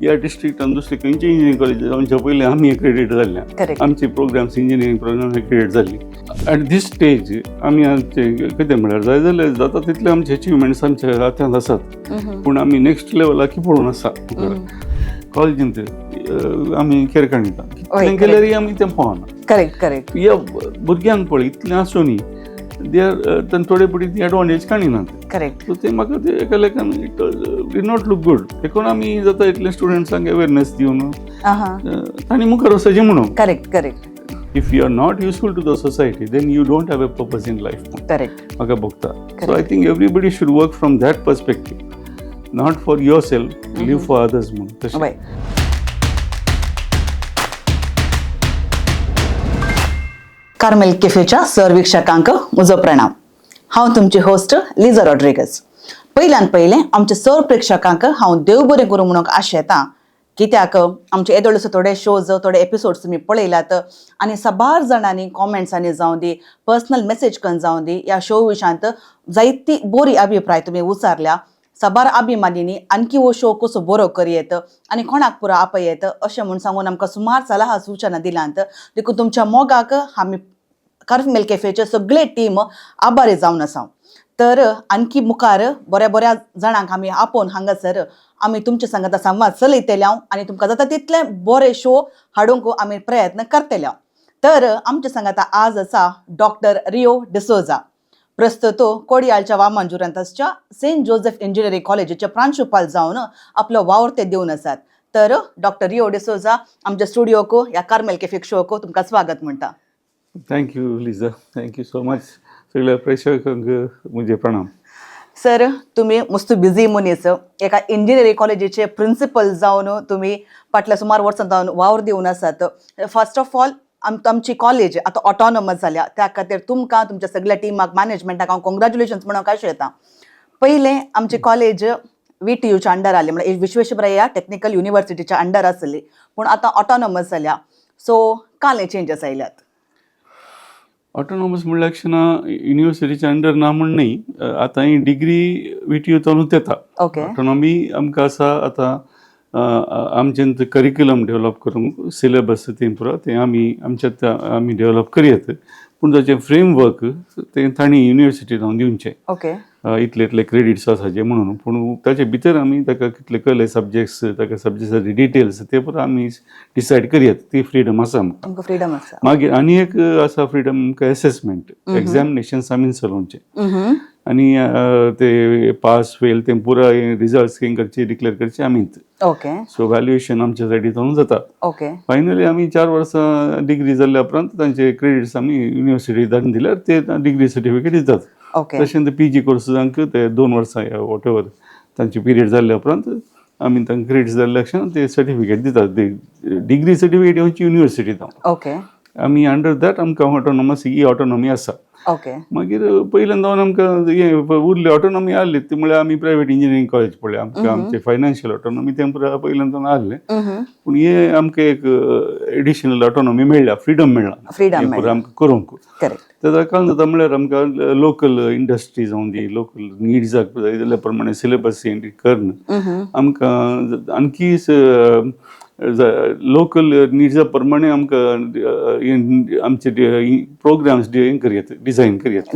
ह्या डिस्ट्रिक्टान दुसरे खंयचे इंजिनियरींग कॉलेज जावचे पयलीं आमी एक्रेडीट जाल्ल्या आमची प्रोग्राम्स इंजिनियरींग प्रोग्राम एक्रेडीट जाल्ली. ऍट दीस स्टेज आमी कितें म्हळ्यार जाय जाल्यार जाता तितले आमचे अचिवमेंट्स आमच्या हातांत आसात, पूण आमी नेक्स्ट लेवलाक पळोवन आसा. कॉलेजींत आमी केर काणिता कितलें केल्यारय आमी तें पावना. करेक्ट. ह्या भुरग्यांक पळय इतलें आसुनी दे आर थोडे पटी ती एडवांटेज काणिनात. करेक्ट. सो ते म्हाका ते एका लेखान it did not look good. देखून आमी जाता इतले स्टुडंट्सांक अवेरनेस दिवन तांणी मुखार वचचें म्हणून. Correct. If you are not useful to the society, then you don't have a purpose in life. Correct. म्हाका भोगता. So I think everybody should work from that perspective, not for yourself, live for others म्हणून तशें. Carmel केफेच्या सर्वीक्षकांक म्हजो प्रणाम. हांव तुमची host Liza Rodrigues. पयल्यान पयलें आमच्या सर प्रेक्षकांक हांव देव बरें करूं म्हणून आशेता, कित्याक आमचे येदोळेसो थोडे शोज थोडे एपिसोड्स तुमी पळयलात आनी साबार जाणांनी कॉमेंट्सांनी जावं दी, पर्सनल मेसेज करून जावं दी, ह्या शो विशयांत जायती बरी अभिप्राय तुमी उचारल्या. साबार अभिमानींनी आणखी हो शो कसो बरो करयेत आनी कोणाक पुरो आपयेत अशें म्हूण सांगून आमकां सुमार सलाह सुचना दिल्यांत. देखून तुमच्या मोगाक आमी कार्मेल केफेचे सगळे टीम आभारी जावन आसा. तर आणखी मुखार बऱ्या जाणांक आमी आपोवन हांगासर आमी तुमचे सांगात संवाद चलयतले आनी तुमकां जाता तितले बरे शो हाडूंक आमी प्रयत्न करतले. तर आमचे सांगात आज आसा डॉक्टर रियो डिसोजा. प्रस्तुत कोडियालच्या वामांजुरांतासच्या सेंट जोसेफ इंजिनियरींग कॉलेजीचे प्रांशुपाल जावन आपलो वावर ते दिवन आसात. तर डॉक्टर रियो डिसोजा आमच्या स्टुडिओक ह्या कार्मेल केफेक शोक तुमकां स्वागत म्हणटा. Thank you Liza, thank you so much. सगळ्या प्रेक्षकांक म्हजे प्रणाम. सर, तुम्ही मस्त बिझी मनीस, एका इंजिनियरींग कॉलेजीचे प्रिन्सिपल जावन तुम्ही फाटल्या सुमार वर्सां जावन वावर दिवन आसात. फर्स्ट ऑफ ऑल आमची कॉलेज आता ऑटोनॉमस जाल्या, त्या खातीर तुमकां तुमच्या सगळ्या टिमाक मॅनेजमेंटाक हांव कॉंग्रॅच्युलेशन्स म्हणून आशेता. पयलें आमची कॉलेज VTUच्या अंडर आसली, म्हणजे विश्वेश्वरय्या टेक्निकल युनिव्हर्सिटीच्या अंडर आसली, पूण आतां ऑटोनॉमस जाल्या. सो काले चेंजीस आयल्यात? ऑटोनॉमस म्हणल्या क्षणा युनिव्हर्सिटीच्या अंडर ना म्हण न्ही, आतां ही डिग्री VTUंतूच येता. ऑटोनॉमी आमकां आसा. आतां आमचें करिक्युलम डेवलप करूंक सिलेबस तें पुरो तें आमी डेवलप करयत, पूण ताचें फ्रेमवर्क तें तांणी युनिव्हर्सिटीन हांव दिवचें. इतले क्रेडिट्स आसाचे म्हणून, पूण ताचे भितर आमी ताका कितले कसले सब्जेक्ट्स, ताका सब्जेक्ट्साचे डिटेल्स ते पुरो आमी डिसायड करयत. ती फ्रीडम आसा आमकां. फ्रीडम आसा. मागीर आनी एक आसा फ्रीडम आमकां एसेसमेंट, एग्जामिनेशन्स आमी चलोवचे आनी ते पास फेल ते पुरो रिजल्ट्स करचे, डिक्लेअर करचे आमीच. सो व्हॅल्युएशन आमच्या सायडींतल्यान जाता. फायनली आमी 4 वर्सां डिग्री जाल्ल्या उपरांत तांचे क्रेडिट्स आमी युनिव्हर्सिटी धाडून दिल्यार ते डिग्री सर्टिफिकेट दितात. तशें PG कोर्सांक ते 2 वर्सां वॉट एवर तांची पिरियड जाल्ल्या उपरांत आमी तांकां क्रेडिट्स जाल्ल्या क्षण ते सर्टिफिकेट दितात. डिग्री सर्टिफिकेट येवची युनिव्हर्सिटींत. आमी अंडर दॅट आमकां ऑटोनॉमस ही ऑटोनॉमी आसा. मागीर पयल्यांदा आमकां हें उरलें ऑटोनॉमी आहली ती म्हळ्यार आमी प्रायवेट इंजिनियरींग कॉलेज पळय, आमकां आमचें फायनान्शियल ऑटोनॉमी तें पुरो पयल्यांदा आहलें, पूण हे आमकां एक एडिशनल ऑटोनॉमी मेळ्ळ्या, फ्रीडम मेळ्ळा पुरो आमकां करूंक. ताका कारण जाता म्हळ्यार आमकां लोकल इंडस्ट्री जावं दी, लोकल निड्साक जाय जाल्या प्रमाणे सिलेबस करून आमकां आणकी लोकल निड्सा प्रमाणे आमकां आमचे प्रोग्राम्स डिझायन करयत.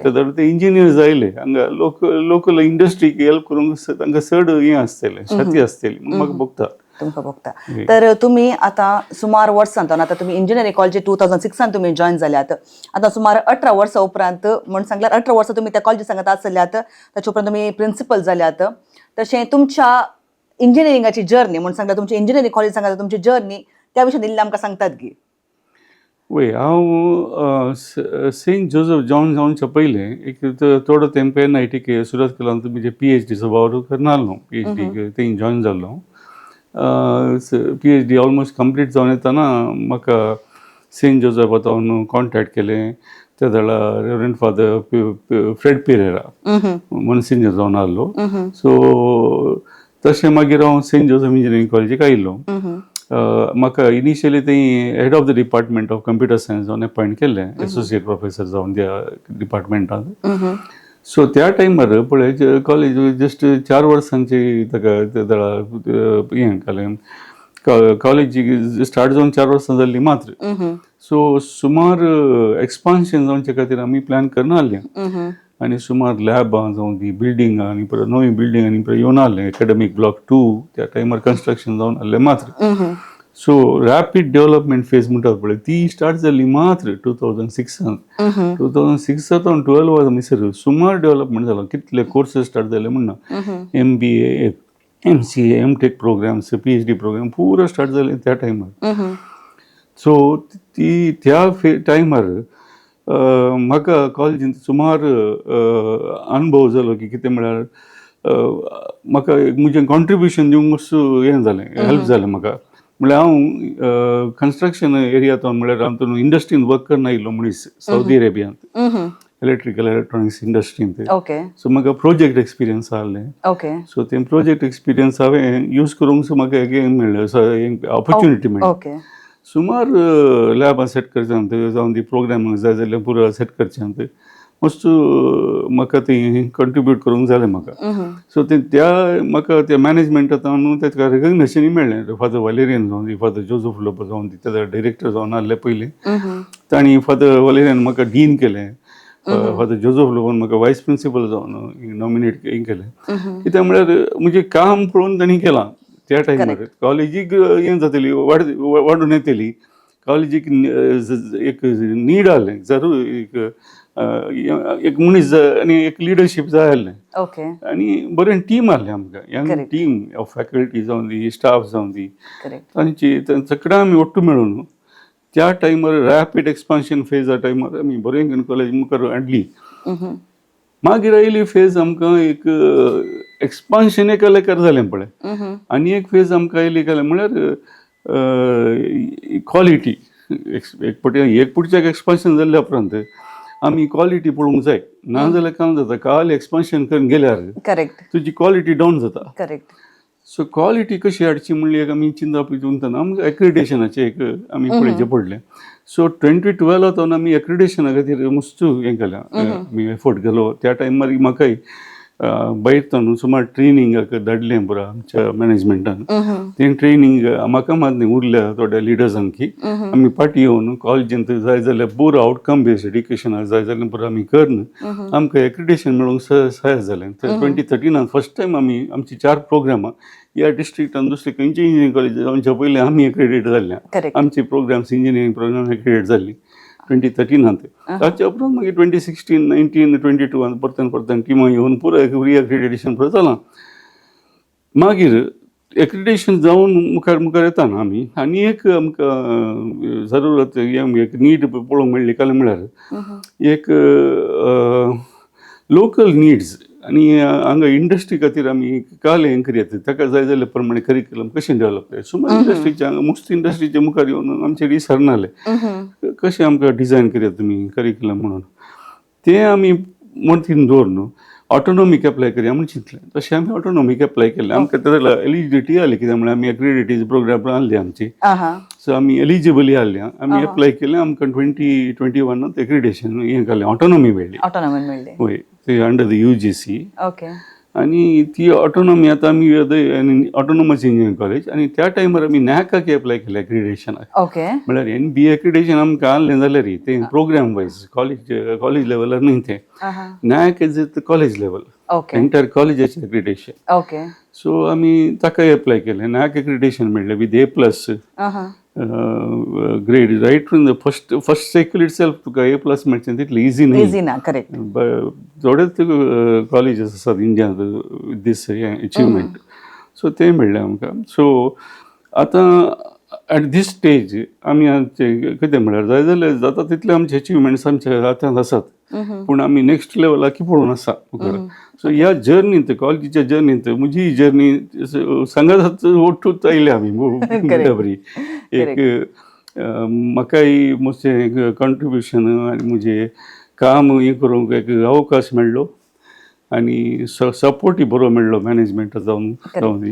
तर ते इंजिनियर्स आयले हांगा लोकल इंडस्ट्रीक हेल्प करूंक तांकां चड हें आसतलें, शाती आसतली म्हाका भोगता. तुमकां भोगता. तर तुमी आतां सुमार वर्सांतून आतां तुमी इंजिनियरींग कॉलेजी 2006 तुमी जॉयन जाल्यात. आतां सुमार 18 वर्सां उपरांत म्हण सांगल्यार 18 वर्सां तुमी त्या कॉलेजी सांगात आसल्यात, ताचे उपरांत तुमी प्रिन्सिपल जाल्यात. तशें तुमच्या इंजिनियरिंगाची जर्नी म्हण सांगता, तुमची इंजिनियरींग कॉलेज सांगता तुमची जर्नी, त्या विशयान इल्लें आमकां सांगतात की? वय हांव सेंट जोसेफ जॉयन जावचे पयलें एक थोडो तेंप NIT सुरत केलो. तुमचे PhDचो वावर करनासलो, PhD थंय जॉयन जाल्लो. PhD ऑलमोस्ट कंप्लीट जावन येताना म्हाका सेंट जोसेफ वचून कॉन्टॅक्ट केलें. त्या वेळार रेव्हरंड फादर फ्रेड पेरेरा मोन्सिन्यर जावन आहलो. सो तशें मागीर हांव सेंट जोसेफ इंजिनियरींग कॉलेजीक आयिल्लो. म्हाका इनिशियली थंय head of the department of computer science जावन अपॉयंट केल्लें, एसोसिएट प्रोफेसर जावन त्या डिपार्टमेंटांत. सो त्या टायमार पळय कॉलेज जस्ट 4 वर्सांची ताका हें केलें कॉलेज स्टार्ट जावन 4 वर्सां जाल्ली मात्र. सो सुमार एक्सपान्शन जावचे खातीर आमी प्लॅन करना आहले आनी सुमार लॅबां जावं दी बिल्डिंगां आनी परत नवी बिल्डिंग आनी परत येवन आहलें एकाडेमीक ब्लॉक 2 त्या टायमार कन्स्ट्रक्शन जावन आहलें मात्र. सो रॅपीड डेव्हलपमेंट फेज म्हणटात पळय ती स्टार्ट जाल्ली मात्र 2006. 2006 सावन 12 मिसर सुमार डेव्हलपमेंट जालो. कितले कोर्सेस स्टार्ट जाले म्हणना, MBA, MCA, MTech programs, PhD program पुरो स्टार्ट जाले त्या टायमार. सो ती त्या टायमार म्हाका कॉलेजींत सुमार अनुभव जालो की कितें म्हळ्यार म्हाका म्हजें कॉन्ट्रिब्युशन दिवंक मातसो हें जालें, हेल्प जालें म्हाका. म्हळ्यार हांव कन्स्ट्रक्शन एरियांतून म्हळ्यार हांव इंडस्ट्रीन वर्क करना आयिल्लो मनीस सौदी अरेबियांत इलेक्ट्रिकल इलेक्ट्रॉनिक्स इंडस्ट्रींत. सो म्हाका प्रोजेक्ट एक्सपिरियन्स आहलें. सो तें प्रोजेक्ट एक्सपिरियन्स हांवें यूज करूंक म्हाका एक मेळ्ळें, ऑपॉर्च्युनिटी मेळ्ळी. सुमार लॅबां सेट करचें जावं दी प्रोग्राम जाय जाल्यार पुरो सेट करचें मस्त म्हाका ती कंट्रिब्यूट करूंक जालें म्हाका. सो त्या म्हाका त्या मॅनेजमेंटांतून तेका रिकग्नेशनूय मेळ्ळें. फादर वलेरियन जावं दी, फादर जोझफ लोबो जावं दी, तेजो डायरेक्टर जावन आहले पयलीं. तांणी फादर वलेरियन म्हाका डीन केलें. फादर जोझफ लोबोन म्हाका वायस प्रिंसिपल जावन नॉमिनेट केलें. कित्याक म्हळ्यार म्हजें काम पळोवन तांणी केलां त्या टायमार. कॉलेजीक हें जातली वाडून येतली, कॉलेजीक एक नीड आहलें, जरूर एक मनीस आनी एक लिडरशीप जाय आहलें. आनी बरें टीम आहलें आमकां, यंग टीम ऑफ फॅकल्टी जावं दी, स्टाफ जावं दी, तांचे कडेन आमी ओट्टू मेळून त्या टायमार रॅपीड एक्सपान्शन फेजा टायमार आमी बरें करून कॉलेज मुखार हाडली. मागीर आयली फेज आमकां एक एक्सपान्शन एक जालें पळय, आनी एक फेज आमकां आयली म्हळ्यार क्वॉलिटी. एक पुढच्याक एक्सपान्शन जाल्ल्या उपरांत आमी क्वॉलिटी पळोवंक जाय, ना जाल्यार काम जाता. काल एक्सपान्शन करून गेल्यार तुजी क्वॉलिटी डावन जाता. सो क्वॉलिटी कशी हाडची म्हणली एक आमी चिंता चिंतना आमकां एक्रिडेशनाचें एक आमी पळोवचें पडलें. सो 2012 आमी एक्रिडेशना खातीर मस्त हें केलें, आमी एफर्ट केलो. त्या टायमार म्हाकाय भायर सुमार ट्रेनिंगाक धाडलें पुरो आमच्या मॅनेजमेंटान. तें ट्रेनिंग म्हाका मात न्ही, उरल्या थोड्या लिडर्सांक की आमी फाटीं येवन कॉलेजींत जाय जाल्यार पुरो आउटकम बेस्ड एड्युकेशनाक जाय जाल्यार पुरो आमी करन आमकां एक्रिडेशन मेळोवंक सहाय जालें. 2013 फर्स्ट टायम आमी आमची 4 प्रोग्रामां ह्या डिस्ट्रिक्टान दुसरे खंयचे इंजिनियरींग कॉलेज जावचे पयलीं आमी एक्रिडेट जाल्ल्या. आमची प्रोग्राम्स इंजिनियरींग प्रोग्राम एक्रिडेट जाल्ली 2013. ताच्या उपरांत मागीर 2016, 19, 22 परतन टिमां येवन पुरो रिएक्रिडेशन पुरो जालां. मागीर एक्रिडेशन जावन मुखार येताना आमी आनी एक आमकां जरुरत एक नीड पळोवंक मेळ्ळी काय म्हळ्यार एक लोकल निड्स आनी हांगा इंडस्ट्री खातीर आमी काल हें करयात, ताका जाय जाल्या प्रमाणे करिक्युलम कशें डेवलप करया. सुमार इंडस्ट्रीचे हांगा मोस्ट इंडस्ट्रीचे मुखार येवन आमचे विचारनाले कशें आमकां डिजायन करया तुमी करिक्युलम म्हणून. तें आमी मतीन दवरून ऑटोनॉमीक एप्लाय करया म्हणून चिंतलें. तशें आमी ऑटोनॉमीक एप्लाय केलें. आमकां तेन्ना एलिजिबिलिटी आसली, कित्याक म्हळ्यार आमी एक्रिडिटीज प्रोग्राम आहली आमची. सो आमी एलिजिबल आहली. आमी एप्लाय केलें. आमकां 2021 एक्रिडेशन हें केलें, ऑटोनॉमी मेळ्ळी. वय ते अंडर द UGC. आनी ती ऑटोनॉमी आतां आमी ऑटोनॉमस इंजिनियरींग कॉलेज. आनी त्या टायमार आमी नॅकाक एप्लाय केलें एक्रिडेशनाक. म्हळ्यार NBA एक्रिडेशन आमकां आहलें जाल्यार तें प्रोग्राम वायज कॉलेज लेवलार न्ही तें. NAAC is the college level, entire कॉलेजाचें एक्रिडेशन. सो आमी ताका एप्लाय केलें. नॅक एक्रिडेशन मेळ्ळें with A+ grade. Right from the first cycle itself तुका A+ मेळचें तितलें इजी ना. थोडेच कॉलेजीस आसात इंडियांत विथ दीस अचिवमेंट. सो तें मेळ्ळें आमकां. सो आतां एट दीस स्टेज आमी कितें म्हळ्यार जाय जाल्यार जाता तितले आमचे अचिवमेंट्स आमचे हातांत आसात, पूण आमी नेक्स्ट लेवलाक पळोवन आसा मुखार. सो ह्या जर्नींत, कॉलेजीच्या जर्नींत म्हजी जर्नी सांगात ओठूच आयले आमी बरी. एक म्हाकाय मातशें कॉन्ट्रिब्युशन आनी म्हजें काम हें करूंक एक अवकाश मेळ्ळो आनी सपोर्टूय बरो मेळ्ळो मॅनेजमेंटा जावन दी.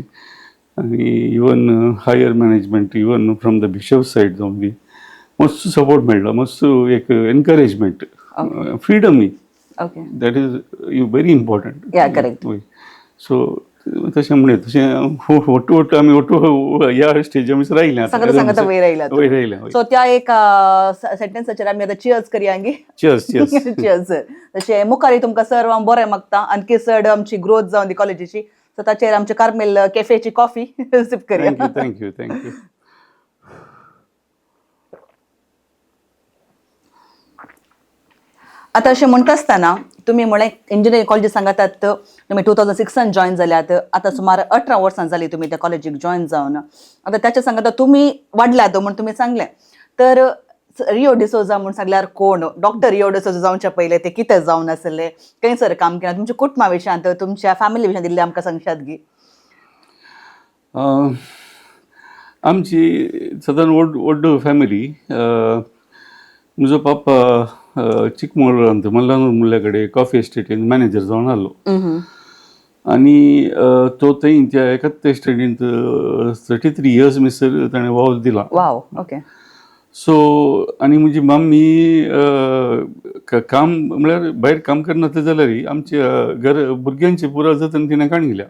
आनी even higher management, even from the bishop side जावन दी मस्त सपोर्ट मेळ्ळो, मस्त एक encouragement, freedom okay that is very important. या करेक्ट. सो तशामुळे तशें आमी ओटू ह्या स्टेजार राहिल्या सांगता वयर राहिल्या. सो त्या एक सेंटेन्साचेर आमी आतां चियर्स करया अंगी. Cheers cheers. चियर्स. तशें मुखारी तुमकां सर हांव बरें मागता आणकी चड आमची ग्रोथ जावन दी कॉलेजीची. सो ताचेर आमच्या कार्मेल कॅफेची कॉफी सिप करया. Thank you thank you. आता अशें म्हणटा आसतना तुमी म्हळें इंजिनियरींग कॉलेजीत सांगातात तुमी 2006 जॉयन जाल्यात. आतां सुमार 18 वर्सां जालीं तुमी त्या कॉलेजीक जॉयन जावन. आतां त्याचे सांगात तुमी वाडल्यात म्हण तुमी सांगलें. तर रियो डिसोजा म्हूण सांगल्यार कोण? डॉक्टर रियो डिसोजा जावचे पयले ते कितें जावन आसले, खंयसर काम केलां, तुमच्या कुटुंबा विशयांत तुमच्या फॅमिली विशयांत दिल्लें आमकां सांगशात गी. आमची सदांच व्हड फॅमिली. म्हजो पापा चिकमंगळूरांत मल्लानूर मुल्ल्या कडेन कॉफी एस्टेटीन मॅनेजर जावन आहलो. आनी तो थंय त्या एकाच एस्टेटींत 33 years मिसर ताणें वावर दिला. वाव. ओके. सो आनी म्हजी मम्मी काम म्हळ्यार भायर काम करना जाल्यारय आमच्या भुरग्यांची पुरा जतन तिणें काणयल्या.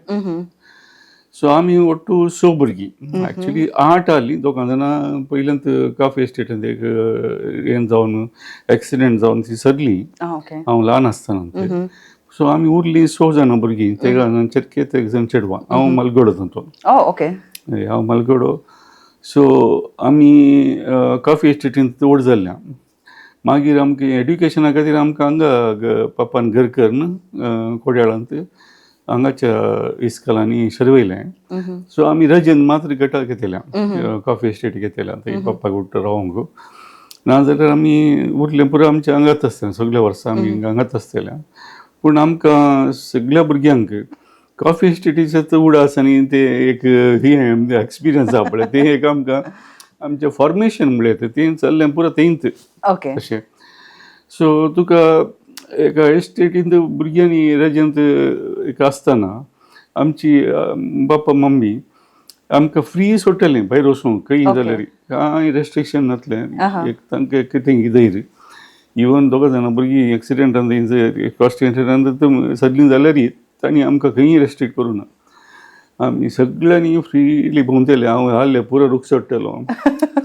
सो आमी ओटू 6 भुरगीं. एक्चुली 8 आहलीं. दोगां जाणां पयल्यांत कॉफी एस्टेटांत एक हें जावन एक्सिडेंट जावन ती सरलीं हांव ल्हान आसतना. सो आमी उरलीं 6 जाणां भुरगीं. 3 जाणां चेडके 1 जाण चेडवां. हांव मलगडो तातूंत. ओके. हांव मलगडो. सो आमी कॉफी एस्टेटींत व्हड जाल्ल्या. मागीर आमकां एड्युकेशना खातीर आमकां हांगा पापान घर कर न्हू कोड्याळांत हांगाच्या इस्कॉलांनी शरवयलें. सो आमी रजेन मात्र गटा घेतल्या कॉफी एस्टेट घेतल्या थंय पप्पाक उट्टा रावंक. नाजाल्यार आमी उरलें पुरो आमच्या हांगाच आसतलें. सगळ्या वर्सां आमी हांगाच आसतलें. पूण आमकां सगळ्या भुरग्यांक कॉफी एस्टेटीचें उडास आनी ते एक एक्सपिरियन्स आसा पळय तें एक आमकां आमचें फॉर्मेशन म्हणलें तें चल्लें पुरो थंयच अशें. सो तुका एका एस्टेटींत भुरग्यांनी रजेंत एक आसतना आमची बापा मम्मी आमकां फ्री सोडटलें भायर वचूंक खंय जाल्यार. कांय रेस्ट्रिक्शन नासलें. एक तांकां कितें धैर्य. इवन 2 जाणां भुरगीं एक्सिडेंटान फर्स्ट एक्सिडेंटान सदलीं जाल्यारय तांणी आमकां खंय रेस्ट्रिक्ट करूं ना. आमी सगळ्यांनी फ्रीली भोंवतले. हांव आहले पुरो रूख सोडटलो.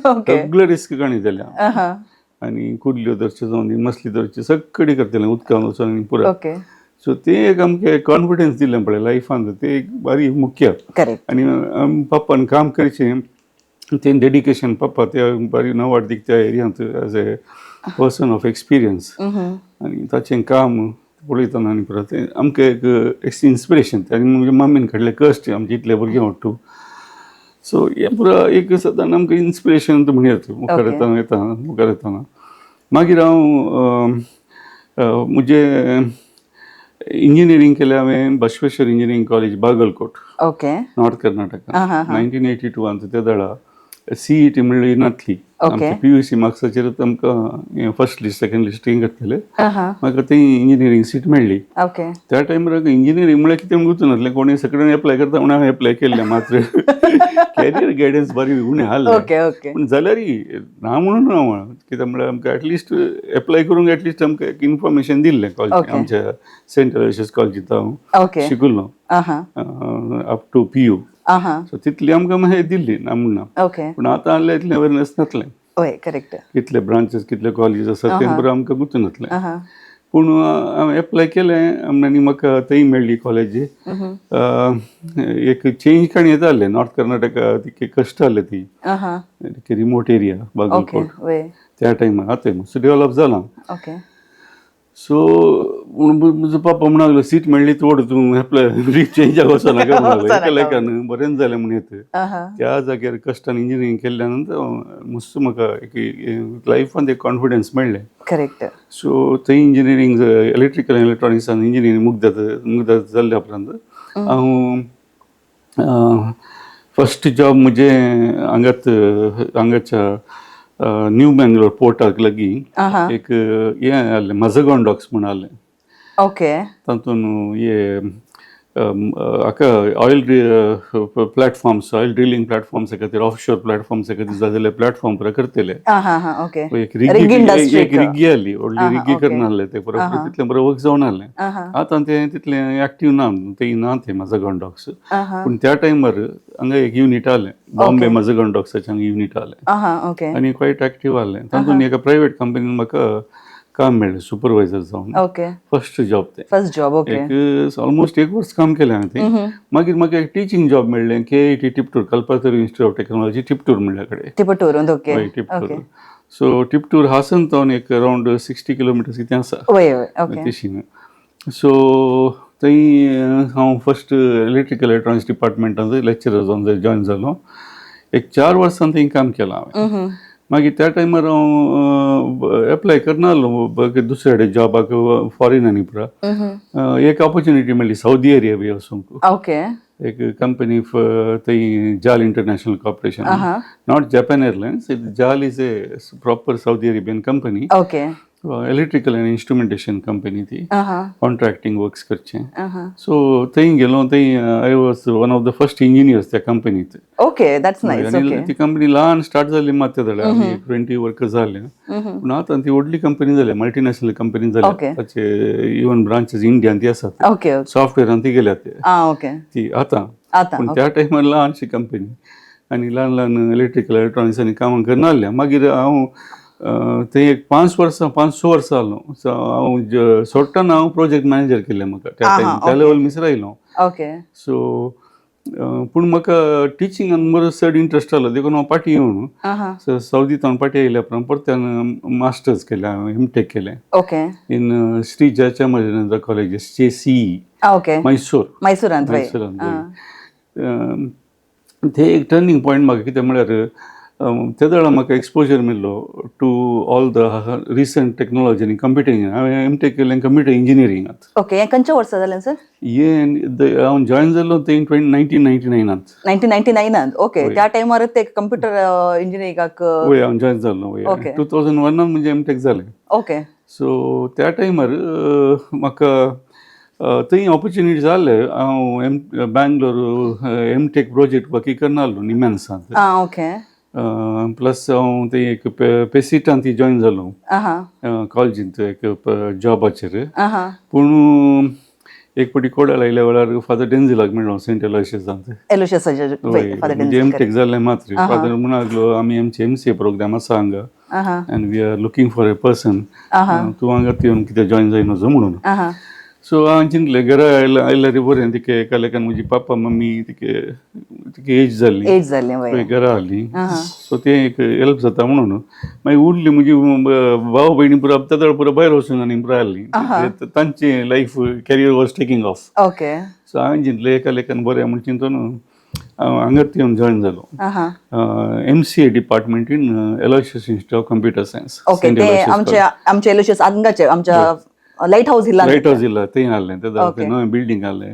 सगळे रिस्क काणयतल्या. आनी कुडल्यो धरच्यो जावन दी मसली धरच्यो सगळें करतलें उदकान वचून आनी पुरो. सो तें एक आमकां कॉन्फिडन्स दिलें पळय लायफान तें एक बारी मुख्य. आनी पापान काम करचें तें डेडिकेशन. पापा त्या बारी नांवाड दीक त्या एरियांत as a person of experience. आनी ताचें काम पळयतना आनी पुरो तें आमकां एक इन्स्पिरेशन. आनी म्हज्या मम्मीन काडलें कश्ट आमचे इतले भुरगे ओट्टू. सो हें पुरो एक सदांच आमकां इन्स्पिरेशन म्हणयात मुखार येतना. मागीर हांव म्हजें इंजिनियरींग केलें हांवें Basaveshwar engineering college Bagalkot north Karnataka. 1982 त्या दाडा CET म्हणली नासली. आमच्या PUC मार्क्साचेरच आमकां फर्स्ट लिस्ट सेकंड लिस्ट हें करतले. म्हाका थंय इंजिनियरींग सीट मेळ्ळी. त्या टायमार इंजिनियरींग म्हळ्यार कितें गुंतून नासलें. कोणी सगळ्यांनी एप्लाय करता म्हणून हांवें एप्लाय केल्लें. मात्र कॅरियर गायडन्स बरी उणें आहलें. पूण जाल्यारय ना म्हणून हांव कित्याक म्हळ्यार आमकां एटलिस्ट एप्लाय करूंक एटलिस्ट आमकां एक इन्फॉर्मेशन दिल्लें कॉलेज आमच्या सेंट IFS कॉलेजींत हांव शिकलो अप टू PU. सो तितली आमकां मागीर दिल्ली ना म्हणना. पूण आतां आहलें इतलें अवेरनस नासलें. कितले ब्रांचेस कितले कॉलेज आसात तें पुरो आमकां गुंतून नासलें. पूण हांवें एप्लाय केलें आनी म्हाका थंय मेळ्ळी कॉलेज. एक चेंज काणी येता आहलें नॉर्थ कर्नाटका तितके कश्ट आहले ती रिमोट एरिया बागलकोट त्या टायमार. आतां मातसो डेवलप जालां. सो म्हजो पापा म्हणूंक लागलो सीट मेळ्ळी तोड तूं एप्लाय चेंजाक वचनाका म्हणून एका लायकान बरें जालें म्हण येत. त्या जाग्यार कश्टान इंजिनियरींग केल्ल्या नंतर मस्त म्हाका एक लायफान एक कॉन्फिडन्स मेळ्ळें. सो थंय इंजिनियरींग इलेक्ट्रिकल आनी इलेक्ट्रॉनिक्सान इंजिनियरींग मुग्ध जाल्ल्या उपरांत हांव फर्स्ट जॉब म्हजें हांगाच्या न्यू मँगलोर पोर्टाक लागीं एक हें आहलें मझगांव डॉक्स म्हूण आहलें. तातूंत हाका oil platforms oil drilling platforms खातीर ऑफशोर प्लॅटफॉर्म्स खातीर जाय प्लॅटफॉर्म पुरो करतले एक रिगी आहली व्हडली रिगी करून आहले ते पुरो तितलें बरो वर्क जावन आहलें आतां तें तितलें एक्टीव ना ते ना ते मजागॉन डॉक्स पूण त्या टायमार हांगा एक युनिट आहलें बॉम्बे मजागॉन डॉक्साचें हांगा युनिट आहलें आनी क्वायट एक्टीव आहलें तातूंत एका प्रायवेट कंपनीन म्हाका काम मेळ्ळें सुपरवायझर जावन फर्स्ट जॉब ते एक ऑलमोस्ट 1 वर्स काम केलें हांवें थंय मागीर म्हाका एक टिचींग जॉब मेळ्ळें KIT Tiptur Kalpataru Institute of Technology Tiptur म्हणल्या कडेन टिपटूर सो टिपटूर हासन तावन एक अरावंड 60 किलोमिटर्स कितें आसा तेशीन सो थंय हांव फर्स्ट इलेक्ट्रिकल इलेक्ट्रॉनिक्स डिपार्टमेंटांत लेक्चरर जावन जॉयन जालो एक 4 वर्सां थंय काम केलां हांवें मागीर त्या टायमार हांव एप्लाय करनासलो दुसरे कडेन जॉबाक फॉरेनांनी पुरा एक ऑपॉर्च्युनिटी मेळ्ळी सावदी अरेबिया वचूंक एक कंपनी थंय जाल International Corporation not Japan Airlines जाल is a proper Saudi Arabian company electrical and instrumentation company ती कॉन्ट्रॅक्टिंग वर्क्स करचें सो थंय गेलो थंय I was one of the first engineers त्या कंपनींत आनी ती कंपनी ल्हान स्टार्ट जाल्ली मात त्या धडे 20 वर्कर्स जाले पूण आतां ती व्हडली कंपनी जाल्या मल्टीनॅशनल कंपनी जाल्या ताचे इवन ब्रांचेस इंडियान ती आसात सॉफ्टवेरान ती गेल्यात ती आतां पूण त्या टायमार ल्हानशी कंपनी आनी ल्हान इलेक्ट्रिकल इलेक्ट्रॉनिक्सांनी कामां करनासल्या मागीर हांव थंय एक 5-6 वर्सां जालो हांव सोडटाना हांव प्रोजेक्ट मॅनेजर केलें म्हाका त्या लेवल मिस रायलो सो पूण म्हाका टिचिंगान बरो चड इंट्रस्ट आसलो देखून हांव पाटी येवन सावदीत हांव पाटी येयल्या उपरांत परत्यान मास्टर्स केलें हांवें एमटेक केलें इन श्री जयचामराजेंद्र कॉलेज CE मैसूरांत थंय एक टर्निंग पॉयंट म्हाका कितें म्हळ्यार त्या वेळा म्हाका एक्सपोजर मेळ्ळो to all the recent technology आनी कंप्युटर हांवें एमटेक केलें कंप्युटर इंजिनियरिंगांत हें खंयच्या वर्सा जालें सर हांव जॉयन जालो थंय 1999 त्या टायमार ते कंप्युटर इंजिनियरिंगाक हांव जॉयन जालो 2001 म्हणजे एमटेक जालें सो त्या टायमार म्हाका थंय ऑपॉर्च्युनिटी जाले हांव बँगलोर एमटेक प्रोजेक्ट बाकी करनासलो निमॅन्सांत प्लस हांव थंय एक पेसिटान ती जॉयन जालो कॉलेजींत एक जॉबाचेर पूण एक फावटी कोडा लायल्या वेळार फादर डेन्झिलाक मेळ्ळो सेंट एलोयसियसांत म्हणजे एमटेक जाल्लें मात्र फादर म्हणून लागलो आमी आमचे MCA प्रोग्राम आसा हांगा and we are looking for a person तूं हांगा येवन कितें जॉयन जाय नजो म्हणून सो हांवें चिंतलें घरा आयल्यार बरें तिके एका लेकान म्हजी पापा मम्मी तिके एज जाल्ली घरा हाडली सो तें एक हेल्प जाता म्हणून मागीर उरली म्हजी भाव भयणी पुरो त्या पुरो भायर वचून आनी पुरो हाडली तांची life career was taking off so हांवें चिंतलें एका लेकान बरें म्हण चिंतून हांव हांगाच येवन जॉयन जालो MCA department in Aloysius institute of computer science आमचे एलोयसियस आंगाचे आमच्या लायट हाऊस हिल्ला थंय हाडलें तें नवें बिल्डींग हाडलें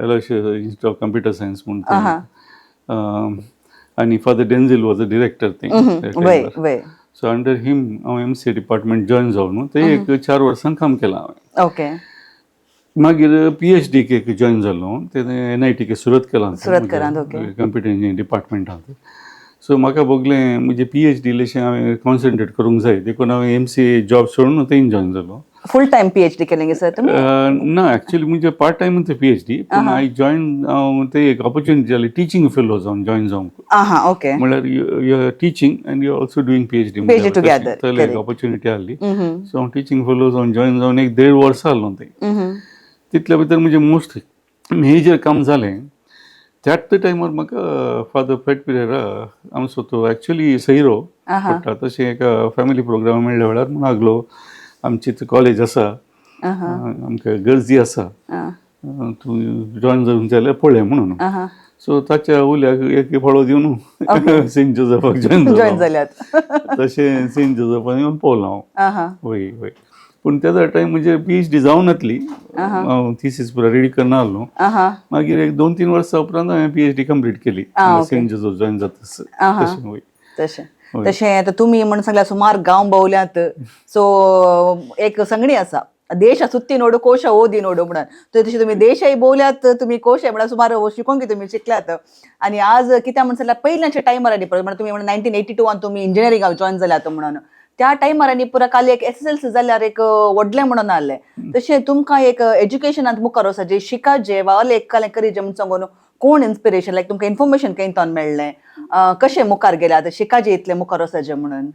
Aloysius institute of computer science म्हणून आनी फादर डेन्झिल वॉज अ डिरेक्टर थंय सो अंडर हिम हांव MCA डिपार्टमेंट जॉयन जावन थंय एक 4 वर्सां काम केलां हांवें मागीर PhD एक जॉयन जालो ते NIT सुरत केलां कंप्युटर इंजिनियरिंग डिपार्टमेंटांत सो म्हाका भोगलें म्हणजे PhD इल्लेशें हांवें कॉन्सन्ट्रेट करूंक जाय देखून हांवें MCA जॉब सोडून थंय जॉयन जालो फुल टायम PhD केलें सर तुमी ना एक्चुअली म्हणजे पार्ट टायमूच PhD पूण हांव जॉयन हांव थंय एक ऑपॉर्च्युनिटी जाली टिचींग फेलो जावन जॉयन जावंक म्हळ्यार you are teaching and you are also doing PhD together एक ऑपॉर्च्युनिटी आहली सो हांव टिचींग फेलो जावन जॉयन जावन एक 1.5 वर्सां आहलो थंय तितल्या भितर म्हणजे मोस्ट मेजर काम जालें त्याच टायमार म्हाका फादर पेटपिरेरा आमचो तो एक्चुअली सैरो पडटा तशें एका फॅमिली प्रोग्राम मेळ्ळ्या वेळार म्हणून लागलो आमची कॉलेज आसा आमकां गरजी आसा तूं जॉयन जावन जाल्यार पळय म्हणून सो ताच्या उल्याक एक फळो दिवन सेंट जोसेफाक जॉयन जाल्यात तशें सेंट जोसेफान येवन पळोवलो हांव वय पूण त्या टायम म्हणजे PhD जावन येतली हांव थिसीस पुरो रेडी करना आहलो मागीर एक 2-3 वर्सां उपरांत हांवें PhD कंप्लीट केली सेंट जोसेफ जॉयन जाता तशें आतां तुमी म्हण सांगल्यार सुमार गांव भोंवल्यात सो एक संगडी आसा देश सुत्ती नोडू कोश ओदी नोडू म्हणून तर तशी तुम्ही देशही बोलल्यात तुम्ही कोश आहे म्हणून सुमार शिकून की तुम्ही शिकल्यात आणि आज कित्या म्हणसला पहिल्याच्या टायमारांनी म्हणजे तुम्ही 1982 तुम्ही इंजिनिअरिंग जॉईन जाल्यात म्हणून त्या टायमारांनी पुरा खाली एक SSLC जाल्यार एक व्हडलें म्हणून आले तशें तुमकां एक एज्युकेशनांत मुखार वचचे शिकाचे वा एक कालें करीचे म्हणून सांगून कोण इन्स्पिरेशन लायक तुमकां इन्फॉर्मेशन खंयच्यान मेळ्ळें कशें मुखार गेले आतां शिकाचे इतलें मुखार वचचे म्हणून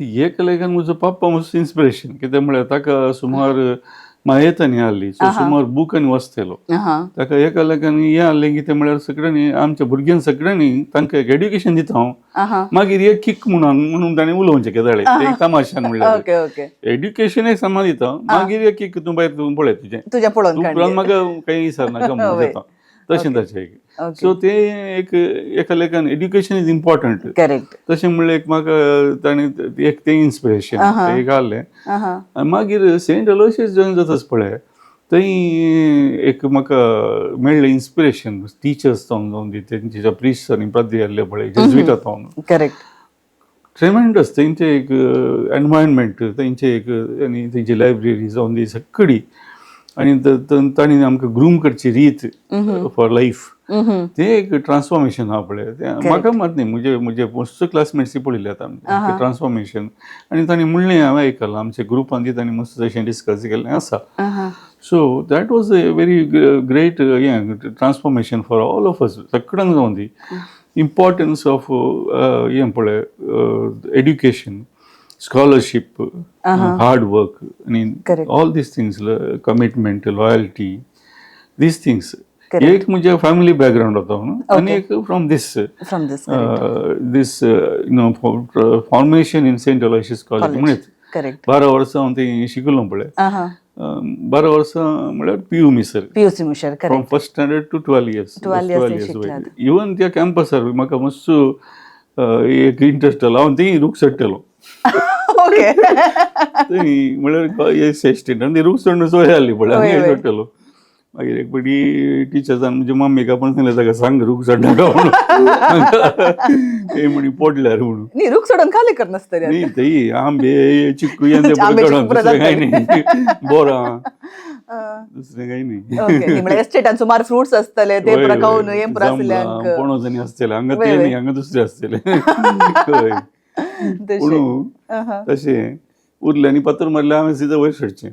हे कलेगान म्हजो पाप्पा मातसो इन्स्पिरेशन कित्याक म्हळ्यार ताका सुमार मायेतांनी आहली सो सुमार बुकांनी वाचतेलो ताका एका लेखान हें आहलें कितें म्हळ्यार सगळ्यांनी आमच्या भुरग्यांक सगळ्यांनी तांकां एक एड्युकेशन दिता हांव मागीर एक किक म्हणून ताणें उलोवचें केदाळे एक तमाशान म्हणल्यार एड्युकेशन एक सामान दिता मागीर एक किक तूं भायर तूं पळय तुजें पळोवन म्हाका काही विचारनाका म्हणून दिता तशें सो ते एक एका लेखान एड्युकेशन इज इम्पॉर्टंट तशें म्हणलें एक म्हाका ताणें एक तें इन्स्पिरेशन एक आहलें मागीर सेंट अलोयसियस जॉइन जाताच पळय थंय एक म्हाका मेळ्ळें इन्स्पिरेशन टिचर्स जावन दी तेंचे प्रिस्ट आनी प्राध्याय आहले पळय जेजुइटांत जावन ट्रेमेंडस तेंचे एक एनवायरमेंट तेंचे एक आनी तेंची लायब्ररी जावन दी सगळी आणि तांणी आमकां ग्रूम करची रीत फॉर लायफ ते एक ट्रान्सफॉर्मेशन आहा पळय म्हाका मात न्ही म्हजे मस्त क्लासमेट्स पळयले आतां ट्रान्सफॉर्मेशन आनी तांणी म्हणलें हांवें आयकलां आमच्या ग्रुपान तांणी मस्त तशें डिस्कस केल्लें आसा so that was a very great हें transformation for all of us सगळ्यांक जावन दी इम्पॉर्टन्स ऑफ हें पळय education scholarship, hard work, I mean, all these things, commitment, loyalty, these things. एक म्हणजे फॅमिली बॅकग्राऊंड होता आणि एक from this formation in Saint Aloysius College म्हणत 12 वर्सां हांव थंय शिकलो पळय 12 वर्सां म्हळ्यार PUC मिसर from first standard to 12 years even त्या कॅम्पसार म्हाका मातसो एक इंट्रस्ट आला हांव थंय रूख चडटलो म्हळ्यार स्टँडर्ड रूख चडून सवय आहली पळय चडटलो मागीर एक फावटी टिचर्सान म्हणजे मम्मीक आपण सांगलें ताका सांग रूख चडनाका म्हणून ते म्हणी पडल्यार म्हणून रूख चडोवन खाली करनासतले न्ही थंय आंबे चिक्कू यांचे दुसरें कांय न्ही बोरां दुसरें कांय न्ही म्हळ्यार एस्टेटान सुमार फ्रुट्स आसतले ते पुरा खावन हें पुरा आसल्यांक पणस आनी आसतले हांगा ते न्ही हांगा दुसरे आसतले हय पूण तशें उरलें आनी पत्र मारलें हांवें सिधा वयर सरचें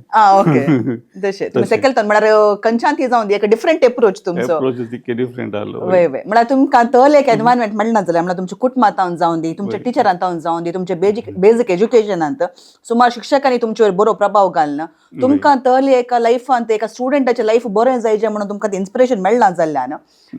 तशें तुमी सेकलतन म्हळ्यार खंयच्यान ती जावन दी एक डिफरंट एप्रोच तुमचो एप्रोच तितके डिफरंट आहलो वय म्हळ्यार तुमकां तल एक एनवायरमेंट मेळना जाल्यार म्हळ्यार तुमच्या कुटुंबांत जावन दी तुमच्या टिचरांत जावन दी तुमच्या बेजीक एज्युकेशनांत सुमार शिक्षकांनी तुमचेर बरो प्रभाव घालना तुमकां तल एका लायफांत एका स्टुडंटाचें लायफ बरें जायचें म्हणून तुमकां इन्स्पिरेशन मेळना जाल्ल्यान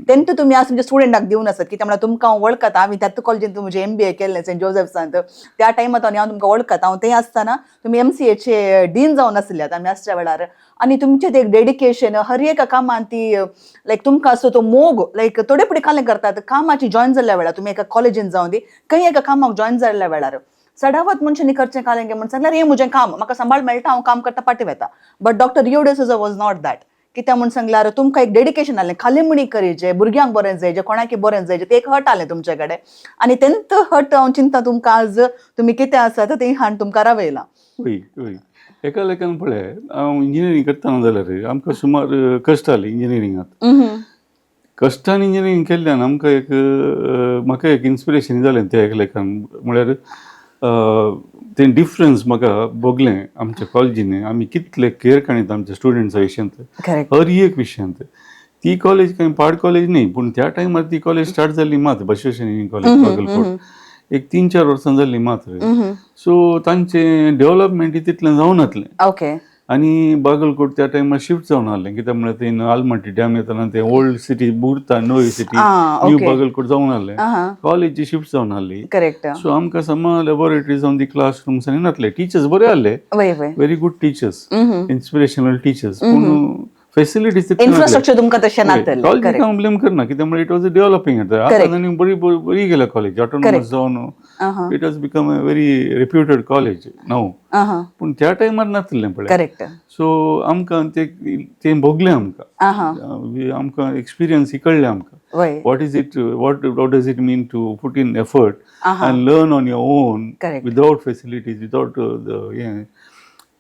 तेन्ना तुमी आज तुमच्या स्टुडंटाक दिवन आसात कित्याक म्हळ्यार तुमकां वळखता हांवें त्याच कॉलेजीन तुमचें MBA केल्लें सेंट जोसेफ्सांत त्या टायमार हांव तुमकां वळखता हांव थंय आसतना तुमी MCAचे डीन जावन आसल्यात आमी आसच्या वेळार आनी तुमचें ते डेडिकेशन हर एका कामान ती लायक तुमकां असो तो मोग लायक थोडे फुडें कालें करतात कामाची जॉईन जाल्ल्या वेळार तुमी एका कॉलेजीन जावन दी खंय एका कामाक जॉईन जाल्ल्या वेळार सडावत मनशांनी करचें कालें गे म्हणून सांगल्यार हें म्हजें काम म्हाका सांबाळ मेळटा हांव काम करता पाटी वेता but doctor D'Souza was not that कित्याक म्हणून सांगल्यार तुमकां एक डेडिकेशन आहलें खाली म्हणीं करीचें भुरग्यांक बरें जायचें कोणाकय बरें जायचें ते एक हट आहलें तुमचे कडेन आनी तेंत हट हांव चिंता तुमकां आज तुमी कितें आसात तें हाण तुमकां रावयलां एका लेखान पळय हांव इंजिनियरींग करतना जाल्यार आमकां सुमार कश्ट आहली इंजिनियरिंगांत कश्टान इंजिनियरींग केल्ल्यान आमकां एक म्हाका एक इन्स्पिरेशन जालें त्या एक लेखान म्हळ्यार तें डिफरन्स म्हाका भोगलें आमच्या कॉलेजीन आमी कितले केअर काणीत आमच्या स्टुडंट्सा विशयांत हर एक विशयांत ती कॉलेज कांय पाड कॉलेज न्ही पूण त्या टायमार ती कॉलेज स्टार्ट जाल्ली मात बसवेश्वर कॉलेज बागलकोट एक 3-4 वर्सां जाल्ली मात्र सो तांचें डेव्हलपमेंट तितलें जावन आसलें आनी बागलकोट त्या टायमार शिफ्ट जावन आहलें कित्याक म्हळ्यार थंय आलमट्टी डॅम येताना तें ओल्ड सिटी बुरता नवी सिटी न्यू बागलकोट जावन आहलें कॉलेजी शिफ्ट जावन आहली सो आमकां समा लॅबोरेटरी जावन दी क्लास रूम्स आनी नासले टिचर्स बरे आहले very good teachers inspirational teachers पूण फॅसिलिटीज इन्फ्रास्ट्रक्चर तुमकां तशें नासलें कॉलेजीक हांव ब्लेम करना कित्याक म्हळ्यार इट वॉज अ डेव्हलपिंग आतां बरी गेल्या कॉलेज ऑटोनॉमस जावन it has become a very reputed college नाव पूण त्या टायमार नासलें पळय सो आमकां तें भोगलें आमकां एक्सपिरियन्स कळ्ळें आमकां what does it mean to put in effort and learn on your own without facilities without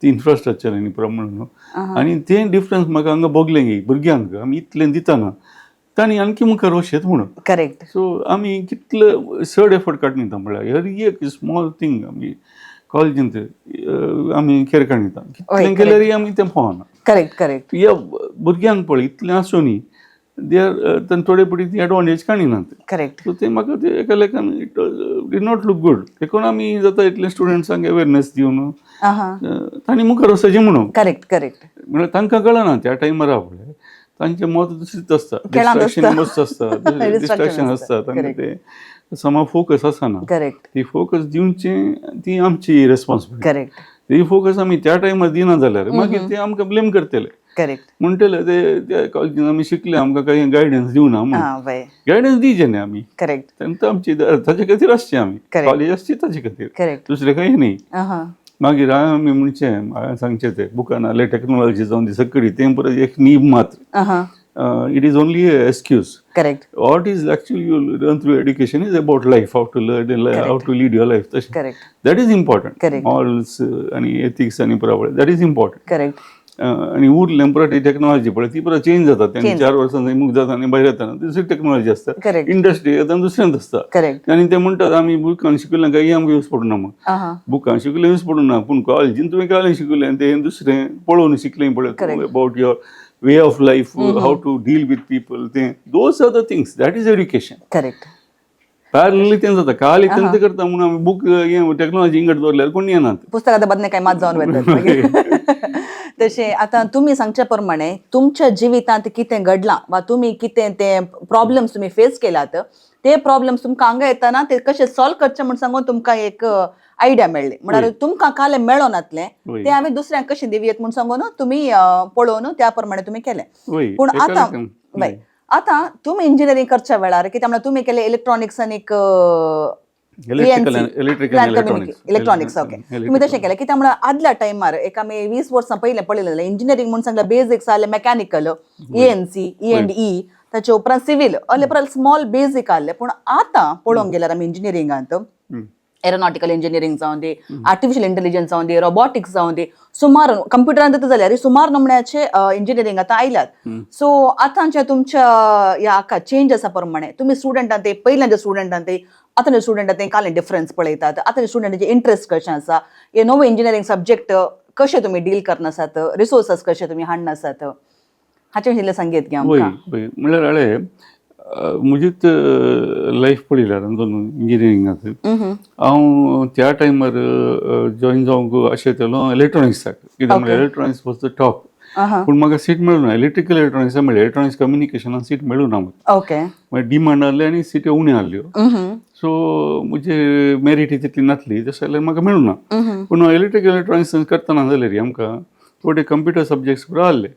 ती इन्फ्रास्ट्रक्चर आनी प्रमाण आनी तें डिफरन्स म्हाका हांगा भोगलें गे भुरग्यांक आमी इतलें दितना तांणी आनकी मुखार वचेत म्हणून. करेक्ट. सो आमी कितलो चड एफर्ट काडून म्हणल्यार हर एक स्मॉल थिंग आमी कॉलेजींत आमी केर काडटा कितलें केल्यारय आमी तें पावना. Correct correct. ह्या भुरग्यांक पळय इतलें आसुनी दे आर थोडे पटी ती एडवांटेज काडिनात. करेक्ट. सो ते म्हाका ते एका लेखान it did not look good. देखून आमी जाता इतले स्टुडंट्सांक अवेरनस दिवन तांणी मुखार वचचें म्हणून. Correct correct. म्हळ्यार तांकां कळना त्या टायमार पळय तांचें मत दुसरीच आसता, डिस्ट्रॅक्शन मस्त आसता, डिस्ट्रॅक्शन आसता तांकां ते समा फोकस आसना. करेक्ट. ती फोकस दिवचें ती आमची रेस्पॉन्सिबिलिटी. करेक्ट. ती फोकस आमी त्या टायमार दिना जाल्यार मागीर ते आमकां ब्लेम करतले. करेक्ट. म्हणटले ते त्या कॉलेजीन आमी शिकले आमकां काही गायडन्स दिवना म्हणून. गायडन्स दिवचे न्ही आमी. करेक्ट. तेन्ना आमची ताचे खातीर आसची आमी कॉलेज आसची ताचे खातीर. करेक्ट. दुसरें काही न्ही. मागीर आमी म्हणचे हांवें सांगचें तें बुकान आहलें टॅक्नोलॉजी जावन दी सगळी तें परत एक नीब मात्र. It is only an excuse. Correct. What is actually you learn through education is about life, how to learn, how to lead your life. Correct. That is important. Correct. Morals and ethics and proper. That is important. Correct. आणि उरलें परत technology पळय ती परत change जाता. तें 4 वर्सां मुख जाता आनी भायर येता दुसरी टेक्नॉलॉजी आसता. इंडस्ट्री येता दुसऱ्यांत आसता. आनी ते म्हणटात आमी बुकान शिकयलें काही आमकां यूज पडना म्हणून. बुकान शिकयलें यूज पडना पूण कॉलेजीन तुवें काय शिकयलें तें दुसरें पळोवन शिकलें पळय about your way of life, how to deal with people. Those are the things. That is education. Correct. Parallelly तें जाता खाली तेंत करता म्हणून आमी बुक टेक्नॉलॉजी इंगड दवरल्यार कोण येनात. पुस्तकाच्या बदले काय मात जावन वतात. तशें आतां तुमी सांगच्या प्रमाणे तुमच्या जिवितांत कितें घडलां वा तुमी कितें ते प्रॉब्लेम्स तुमी फेस केलात ते प्रॉब्लेम्स तुमकां हांगा येतना ते कशे सॉल्व करचे म्हणून सांगून तुमकां एक आयडिया मेळ्ळी. म्हळ्यार तुमकां काल मेळोन नातलें ते हांवें दुसऱ्यांक कशें दिवयेत म्हणून सांगून तुमी पळोवन त्या प्रमाणे तुमी केलें. पूण आतां तुमी इंजिनियरींग करच्या वेळार कित्याक म्हळ्यार तुमी केलें इलेक्ट्रॉनिक्स आनी इलेक्ट्रॉनिक्स. ओके. तुम्ही तशें केलें कित्याक म्हळ्यार आदल्या टायमार एक आमी 20 वर्सां पयलें पळयलें जाल्यार इंजिनियरींग म्हणून सांगल्यार बेसिक्स आहले मेकॅनिकल ENC E&E ताचे उपरांत सिव्हिल असले परत स्मॉल बेसिक आहले. पूण आतां पळोवंक गेल्यार आमी इंजिनियरिंगांत एरोनॉटिकल इंजिनियरिंग जावन दी आर्टिफिशियल इंटेलिजन्स जावन दी रोबोटिक्स जावन दी सुमार कंप्युटरांत जाल्यार सुमार नमुन्याचे इंजिनियरिंग आतां आयल्यात. सो आतांच्या तुमच्या ह्या हाका चेंज आसा प्रमाणे तुमी स्टुडंटांत ते पयल्याच्या स्टुडंटांत ते आतांच्या स्टुडंटांत ते काले डिफरन्स पळयतात. आतांच्या स्टुडंटांचे इंट्रस्ट कशें आसा हे नवे इंजिनियरिंग सब्जेक्ट कशे तुमी डील करनासात रिसोर्सस कशे तुमी हाडनासात हाचे विशीं सांगेत की आमकां. म्हणल्यार हाळे म्हजीच लायफ पळयल्यार इंजिनियरिंगांत हांव त्या टायमार जॉयन जावंक आशिल्लो इलेक्ट्रॉनिक्साक कित्याक म्हळ्यार इलेक्ट्रॉनिक्स वॉज द टॉप. पूण म्हाका सीट मेळूना इलेक्ट्रिकल इलेक्ट्रॉनिक्सा म्हळ्यार इलेक्ट्रॉनिक्स कम्युनिकेशनान सीट मेळूना म्हाका. मागीर डिमांड आहले आनी सिटी उण्यो आहल्यो. सो म्हजे मेरिट तितली नासली तशें जाल्यार म्हाका मेळूना. पूण इलेक्ट्रिकल इलेक्ट्रॉनिक्स करतना जाल्यार आमकां थोडे कंप्युटर सब्जेक्ट्स पुरो आहले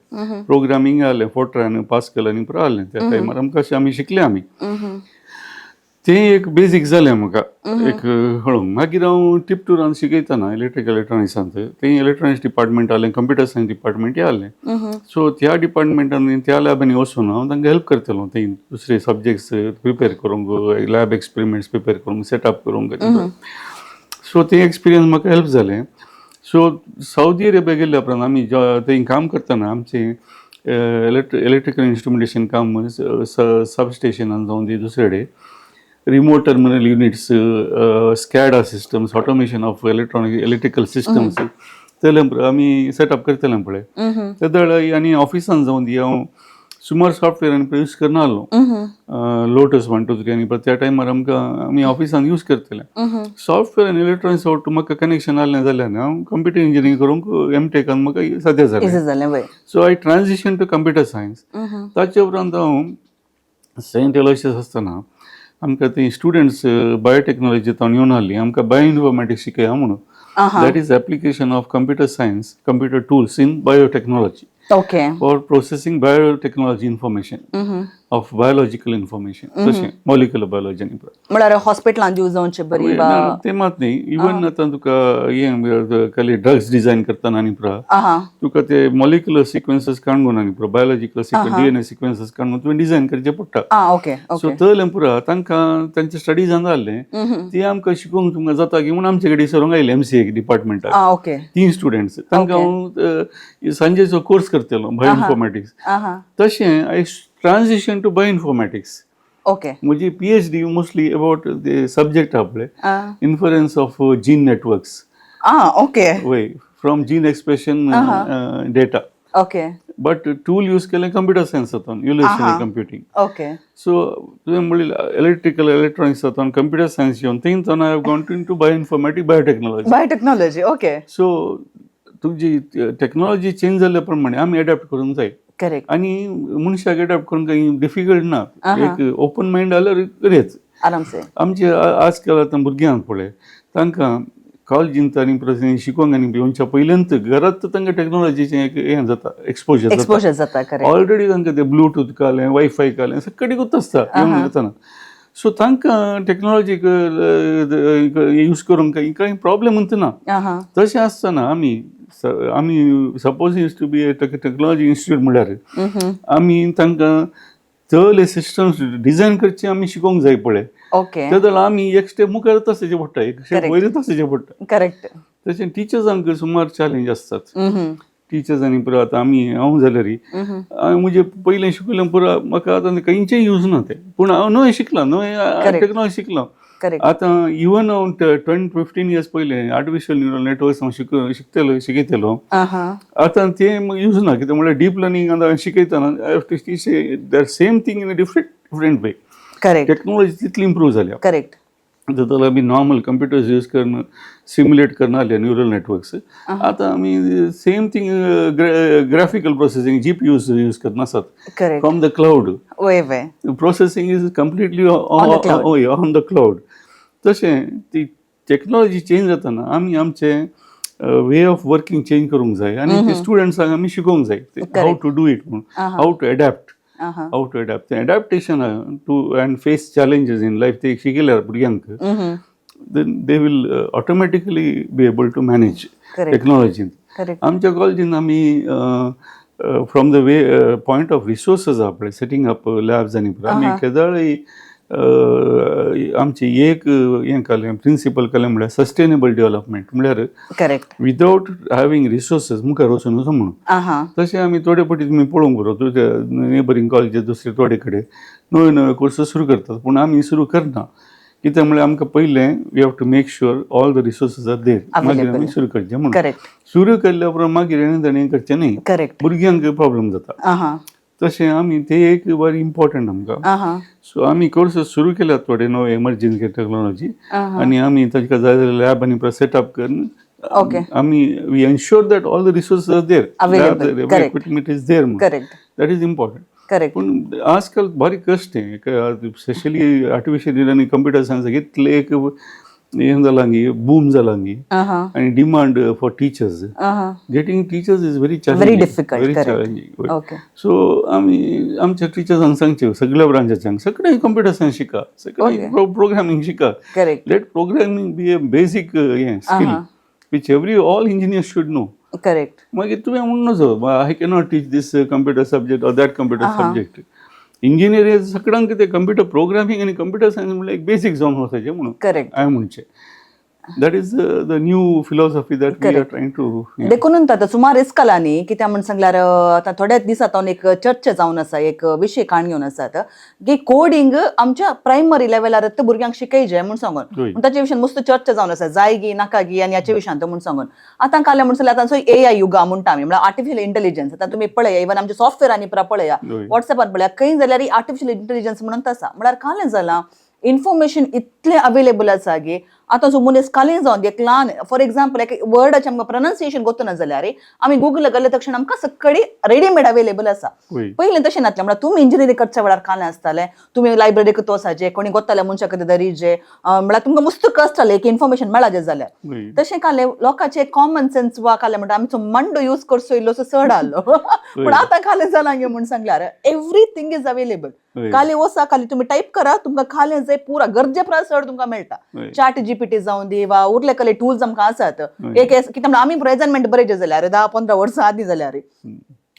प्रोग्रामींग आहलें फोर्ट्रान पास्कल आनी पुरो आहलें त्या टायमार आमकां अशें आमी शिकले आमी तें एक बेसीक जालें म्हाका एक हळूंक. मागीर हांव टिपटुरान शिकयतना इलेक्ट्रिकल इलेक्ट्रॉनिक्सांत थंय इलेक्ट्रॉनिक्स डिपार्टमेंट आहलें कंप्युटर सायन्स डिपार्टमेंटय आहलें. सो त्या डिपार्टमेंटान त्या लॅबांनी वचून हांव तांकां हेल्प करतलो थंय दुसरे सब्जेक्ट्स प्रिपेर करूंक लॅब एक्सपेरिमेंट्स प्रिपेर करूंक सेटअप करूंक. सो तें एक्सपिरियन्स म्हाका हेल्प जालें. सो सावदी अरेबिया गेल्ल्या उपरांत आमी थंय काम करतना आमचें इलेक्ट्रिकल इंस्ट्रुमेंटेशन काम सबस्टेशनान जावन दी दुसरे कडेन remote terminal units SCADA systems automation of electrical systems तेले आमी सेटअप करतले पळय ते दळ आनी ऑफिसान जावन दी हांव सुमार सॉफ्टवेअर आनी यूज करना आहलो लोटस 1 2 3 आनी त्या टायमार आमी ऑफिसान यूज करतले. सॉफ्टवेअर आनी इलेक्ट्रॉनिक्स म्हाका कनेक्शन आहलें जाल्यार हांव कंप्युटर इंजिनियरींग करूंक एमटेकान म्हाका सद्या जालें. So I transition to computer science. ताचे उपरांत हांव सेंट एलोयसियस आसतना आमकां थंय स्टुडंट्स बायोटेक्नॉलॉजींतल्यान येवन आहलीं आमकां बायो इन्फॉर्मेटिक्स शिकया म्हणून. That is application of computer science computer tools in biotechnology. Okay for processing biotechnology information of biological information तशें मॉलिक्युलर बायोलॉजी आनी म्हळ्यार हॉस्पिटलांत यूज जावचे बरी ते मात न्ही इवन आतां तुका हे खाली ड्रग्स डिझायन करतना आनी पुरा तुका ते मॉलिक्युलर सिक्वेन्सेस काणून आनी पुरा बायोलॉजिकल DNA सिक्वेन्सेस काणून तुवें डिझायन करचें पडटा ओके सो तले पुरा तांकां तांचे स्टडी जाल्ले ती आमकां शिकोवंक तुमकां जाता की म्हूण आमचे कडेन सरूंक आयले MCA डिपार्टमेंटाक ओके 3 स्टुडंट्स तांकां हांव सांजेचो कोर्स करतलो बायो इन्फॉर्मेटिक्स तशें I transition to bioinformatics okay म्हजी PhD mostly about the subject आहा पळय inference of gene networks okay way from gene expression data okay but tool use केलें computer science जातून इल्युशनरी कम्प्युटिंग ओके सो तुवें म्हणलें electrical electronics जातून computer science येवन थंयच्यान I have gone to bioinformatic biotechnology okay so तुजी technology change जाल्ल्या प्रमाणे आमी एडॅप्ट करूंक जाय करेक्ट आनी मनशाक एडॅप्ट करूंक काही डिफिकल्ट ना एक ओपन मायंड जाल्यार रेच आरामसे आमचे आज काल आतां भुरग्यांक पळय तांकां कॉलेजींत आनी प्रसिद्धी शिकोवंक आनी येवच्या पयलींच घरांत तांकां टेक्नॉलॉजीचें एक हें जाता एक्सपोजर जाता करेक्ट ऑलरेडी तांकां तें ब्लूटूथ कालें वायफाय कालें सगळीकूच आसता येवन येतना सो तांकां टेक्नॉलॉजी यूज करूंक काही प्रॉब्लेम ना तशें आसतना आमी suppose use to be technology institute म्हणल्यार आमी तांकां तले सिस्टम्स डिझायन करचे आमी शिकोवंक जाय पळय ओके त्या जाल्यार आमी एक स्टेप मुखारच आसचें पडटा एक स्टेप वयरच आसचें पडटा करेक्ट तशें टिचर्सांक सुमार चॅलेंज आसतात टिचर्सांनी पुरो आतां आमी हांव जाल्यार हांवें म्हजें पयलें शिकयलें पुरो म्हाका आतां खंयचें यूज ना तें पूण हांव नवें शिकलां नवें टेक्नॉलॉजी शिकलां आतां इवन हांव 10-15 इयर्स पयलें आर्टिफिशियल न्युरल नेटवर्क्स हांव शिकयतलो आतां तें यूज ना कित्याक म्हळ्यार डीप लर्निंग आतां शिकयतना that same thing in a different way technology तितली इम्प्रूव जाल्या करेक्ट जाल्यार आमी नॉर्मल कंप्युटर्स यूज करून सिम्युलेट करना आसले न्युरल नेटवर्क्स आतां आमी same thing graphical processing GPUs use करना आसात from the cloud processing is completely on the cloud तशें ती टेक्नॉलॉजी चेंज जातना आमी आमचे वे ऑफ वर्किंग चेंज करूंक जाय आनी ते स्टुडंट्सांक आमी शिकोवंक जाय हाऊ टू डू इट म्हणून how to adapt how to adapt the adaptation to and face challenges in life they shikila buryank then they will automatically be able to manage technology amcha college ami from the way point of resources are setting up labs and ami kedali आमची एक हें केलें principal केलें म्हळ्यार sustainable development म्हळ्यार correct without having resources मुखार वचून वचूं म्हणून तशें आमी थोडे फावटी तुमी पळोवंक बरो तुजे नेबरींग कॉलेजीस दुसरे थोडे कडेन नवे नवे कोर्स सुरू करतात पूण आमी सुरू करना कित्याक म्हळ्यार आमकां पयलें we have to make sure all the resources are there मागीर आमी सुरू करचें म्हणून सुरू केल्ल्या उपरांत मागीर येणें करचें न्ही भुरग्यांक प्रॉब्लेम जाता तशें आमी तें एक वेरी इम्पॉर्टंट आमकां सो आमी कोर्सीस सुरू केल्यात थोडे नवे एमर्जन्सी टेक्नॉलॉजी आनी आमी ताका जाय जाल्यार लॅब आनी सेटअप करून आमी we ensure that all the resources are there equipment is there that is important पूण आज काल बारीक कश्ट स्पेशली आर्टिफिशियल आनी कंप्युटर सायन्साक इतले एक हें जालां गी बूम जालां गी आनी demand for teachers getting teachers is very challenging so आमी आमच्या टिचर्सांक सांगचें सगळ्या ब्रांचांक सगळें कंप्युटर सायन्स शिका सगळें प्रोग्रामींग शिका लेट प्रोग्रामींग बी ए बेसीक हें skill which all engineers should know. Correct. मागीर तुवें म्हणून नजो I cannot teach this computer subject or that computer subject. Engineer सगळ्यांक कितें कंप्युटर प्रोग्रामींग आनी कंप्युटर सायन्स म्हणल्यार एक बेसीक जावन वचचें म्हणून हांवें म्हणचें that is the new philosophy that we are trying to देखून आतां सुमार इस्काला न्ही कित्याक म्हण सांगल्यार आतां थोड्याच दिसात एक चर्चा जावन आसा एक विशय काण घेवन आसात की कोडिंग आमच्या प्रायमरी लेवलार ते भुरग्यांक शिकयचें म्हूण सांगून ताचे विशयान मस्त चर्चा जावन आसा जाय गी नाका गी आनी ह्याच्या विशयांत म्हूण सांगून आतां काले म्हण सांगल्यार आतां AI युगा म्हणटा आमी म्हळ्यार आर्टिफिशियल इंटेलिजन्स आतां तुमी पळया इवन आमच्या सॉफ्टवेअरांनी पळया व्हॉट्सएपार पळया खंय जाल्यार आर्टिफिशियल इंटेलिजन्स म्हणून आसा म्हळ्यार कालें जालां इन्फॉर्मेशन इतलें अवेलेबल आसा की आतां जो मनीस काले जावन एक ल्हान फॉर एग्जाम्पल एक वर्डाचें आमकां प्रनाउन्सिएशन गोतूना जाल्यार आमी गुगल घाले तक्षण आमकां सगळी रेडीमेड अवेलेबल आसा. पयलीं तशें नासलें. म्हळ्यार तुमी इंजिनियरींग करच्या वेळार कालें आसतालें, तुमी लायब्ररीक वचाचे, कोणी गोताल्या मनशाक कितें दरीचे, म्हळ्यार तुमकां मस्त आसतालें एक इन्फॉर्मेशन मेळाजें जाल्यार. तशें कालें लोकांचे कॉमन सेन्स वा कालें म्हणटा आमचो मांडो यूज करचो इल्लोसो चड आसलो. पूण आतां कालें जालां गे म्हूण सांगल्यार एवरीथींग इज अवेलेबल. काले वसा खाली तुम्ही टाईप करा, तुमकां खाले जाय पुरा गरजे परस चड तुमकां मेळटा. चॅट जीपीटी जावं दी वा उरले कले टूल्स आमकां आसात. एक कितें म्हणल्यार आमी प्रेझेंटमेंट बरयचे जाल्यार 10-15 वर्सां आदीं जाल्यार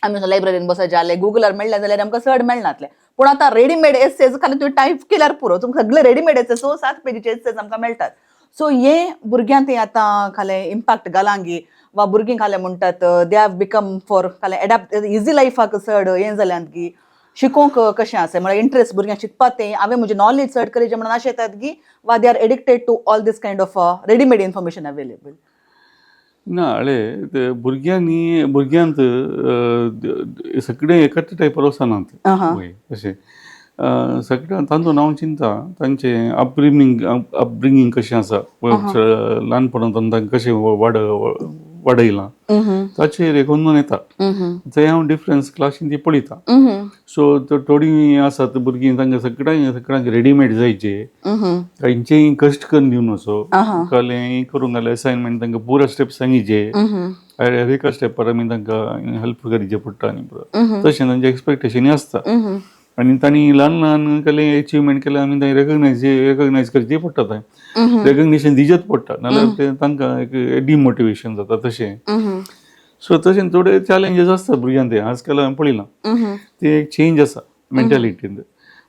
आमी लायब्ररीन बसत जाले गुगलार मेळ्ळें जाल्यार आमकां चड मेळनातलें. पूण आतां रेडीमेड एसेज खाली तुवें टाईप केल्यार पुरो तुमकां सगळे रेडीमेड एसेज 6-7 पेजीचे एसेज आमकां मेळटात. सो हे भुरग्यांक ते आतां खाले इम्पॅक्ट घालांगी वा भुरगीं खाले म्हणटात दे हॅव बिकम फॉर खाले एडॅप्ट इजी लायफाक चड हें जाल्यात की शिकोवंक कशें आसा म्हळ्यार इंट्रस्ट भुरग्यांक शिकपाक तें हांवें म्हजें नॉलेज चड करेचें म्हणून अशें येतात की वा they are addicted to all these kind of readymade information available. ना ते भुरग्यांत सगळे एकच टायपार वचनात अशें सगळ्यां तांचो हांव चिंता तांचे अपब्रिंगींग कशें आसा ल्हानपणांतल्यान तांकां कशें वाडयलां ताचेर एक अंदून येता. थंय हांव डिफरन्स क्लासीन ती पळयता. सो थोडीं आसात भुरगीं तांकां सगळ्यांक रेडीमेड जायचे, खंयचेय कश्ट करून दिवन वचो कलें करूंक घाले असायनमेंट तांकां पुरा स्टेप सांगिचे एका स्टेपार आमी तांकां हेल्प करचें पडटा आनी पुरो तशें तांचें एक्सपेक्टेशनी आसता. आनी तांणी ल्हान केलें अचिवमेंट केलें आमी थंय रेकग्नायज करचें पडटा. थंय रेकग्निशन दिचेंच पडटा नाजाल्यार तांकां एक डिमोटिवेशन जाता तशें. सो तशें थोडे चॅलेंजीस आसता भुरग्यांक ते आजकाल हांवें पळयलां ते एक चेंज आसा मेंटॅलिटीन.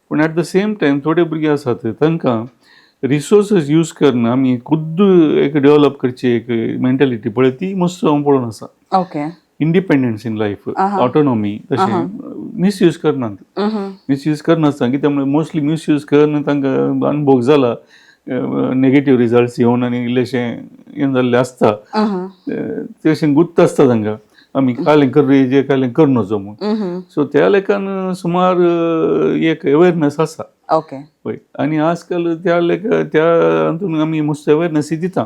पूण एट द सेम टायम थोडे भुरगे आसात तांकां रिसोर्सीस यूज करना आमी खुद्द एक डेवलप करची एक मेंटॅलिटी पळय ती मस्त हांव पळोवन आसा. Okay. Independence in life autonomy तशें मिसयूज करनात. मिसयूज करनासता कित्याक म्हळ्यार मोस्टली मिसयूज करन तांकां अनुभव जाला नेगेटीव रिजल्ट्स येवन आनी इल्लेशें हें जाल्लें आसता ते अशें गुत्त आसता तांकां आमी कालें करचें कालें कर नजो म्हूण. सो त्या लेखान सुमार एक अवेरनस आसा. ओके. पळय आनी आजकाल त्या हातूंत आमी मस्त अवेरनसी दिता.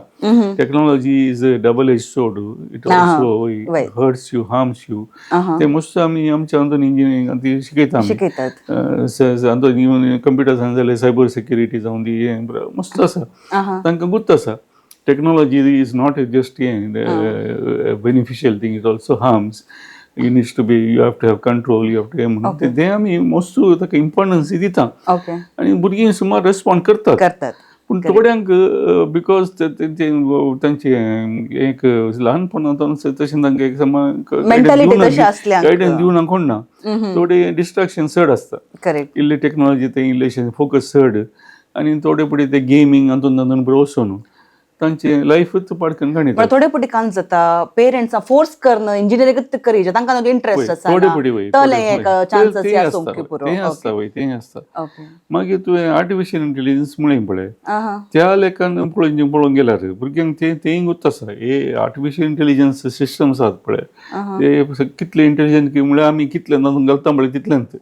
Technology is a double edge sword. It also hurts you harms you. ते मस्त आमी आमच्या हातूंत इंजिनियरींग ती शिकयतात. इवन कंप्युटर सायन्स जाल्यार सायबर सिक्युरिटी जावं दी हें मस्त आसा तांकां गुत्त आसा. Technology is not just a beneficial thing, it also harms. You have to have control, you have to have ते आमी most ताका इम्पॉर्टन्स दिता आनी भुरगीं सुमार रेस्पॉन्ड करतात. पूण थोड्यांक बिकॉज तांचे एक ल्हानपणांतून तशें तांकां एक गायडन्स दिवना कोण ना. थोडे डिस्ट्रॅक्शन चड आसता. इल्ले टॅक्नॉलॉजी ते इल्लेशें फोकस चड आनी थोडे फुडें ते गेमींग हातूंत बरो वचून तांचे लायफूच पाडकन काणयता. थोडे फावटी कांय जाता पेरंट्स फोर्स करन इंजिनियरींग करचें तांकां इंट्रस्ट आसा तें आसता. मागीर तुवें आर्टिफिशियल इंटेलिजन्स म्हळें पळय त्या लेखान पळोवंक गेल्यार भुरग्यांक तेंय गुत्त आसा. हे आर्टिफिशियल इंटेलिजन्स सिस्टम्स आसात पळय ते कितले इंटेलिजंट म्हळ्यार आमी कितले तातूंत घालता पळय तितलेंच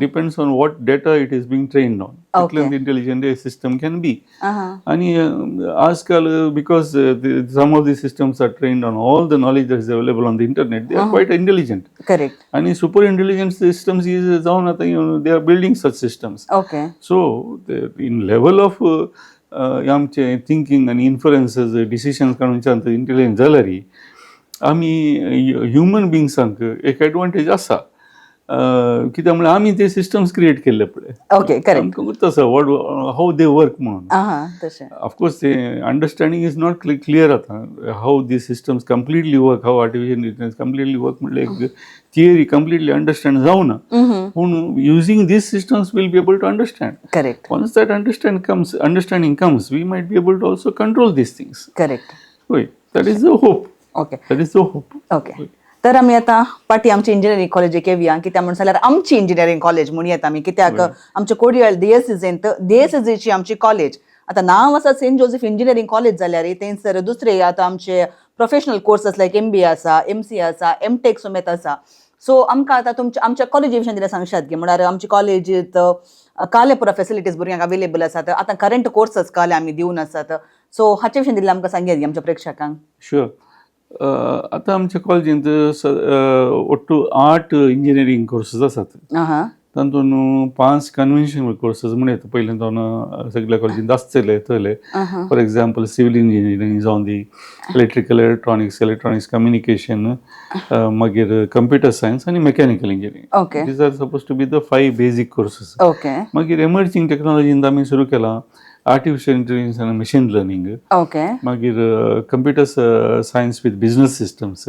depends on what data it is being trained on तितलेंच intelligent a system can be. आनी आजकाल because some of these systems are trained on all the knowledge that is available on the internet, they are quite intelligent. Correct. And super intelligent systems is they are building such systems. Okay. So in level of आमचे thinking आणि influences decisions काडून intelligent जाल्यार आमी human बिंग्सांक एक advantage आसा. कित्याक म्हळ्यार आमी ते सिस्टम्स क्रिएट केल्ले पळय. ओके. करेक्ट. आमकां गुर्त आसा हाऊ दे वर्क म्हणून. ऑफकोर्स ते अंडरस्टँडींग इज नॉट क्लियर आतां how these systems completely work how artificial intelligence completely work म्हटल्यार एक थियरी कंप्लिटली अंडरस्टँड जावना. पूण using these systems will be able to understand. Correct. Once that understanding comes we might be able to also control these things. Correct. होय that is the hope. Okay. That is the hope. Okay. तर आमी आतां पाटी आमची engineering कॉलेजीक येवया कित्याक म्हणून जाल्यार आमची इंजिनियरींग कॉलेज म्हणून येता आमी कित्याक आमचे कोडयाळ DSCेची आमची कॉलेज आतां नांव आसा सेंट जोसेफ इंजिनियरींग कॉलेज जाल्यार थंयसर दुसरे आतां आमचे प्रोफेशनल कोर्सेस लायक MBA आसा MCA आसा MTech सुमेत आसा. सो आमकां आतां आमच्या कॉलेजी विशीं कितें सांगशात की म्हळ्यार आमची कॉलेजींत काले पुरा फॅसिलिटीज भुरग्यांक अवेलेबल आसात. आतां करंट कोर्सेस काले आमी दिवन आसात सो हाचे विशयी दिल्ले आमकां सांगियात आमच्या प्रेक्षकांक. शुअर. आतां आमच्या कॉलेजींत ओट्टू 8 इंजिनियरींग कोर्सेस आसात. तातूंत 5 कन्वेन्शनल कोर्सेस म्हण येता. पयलीं जावन सगळ्या कॉलेजींत आसतले थंयले. फॉर एग्जाम्पल सिवील इंजिनियरींग जावन दी, इलेक्ट्रिकल इलेक्ट्रॉनिक्स कम्युनिकेशन, मागीर कंप्युटर सायन्स आनी mechanical engineering. These are suppose to be the 5 basic courses. मागीर एमर्जिंग टेक्नॉलॉजींत आमी सुरू केलां आर्टिफिशियल इंटेलिजन्स आनी मशीन लर्निंग. मागीर computer science with business systems.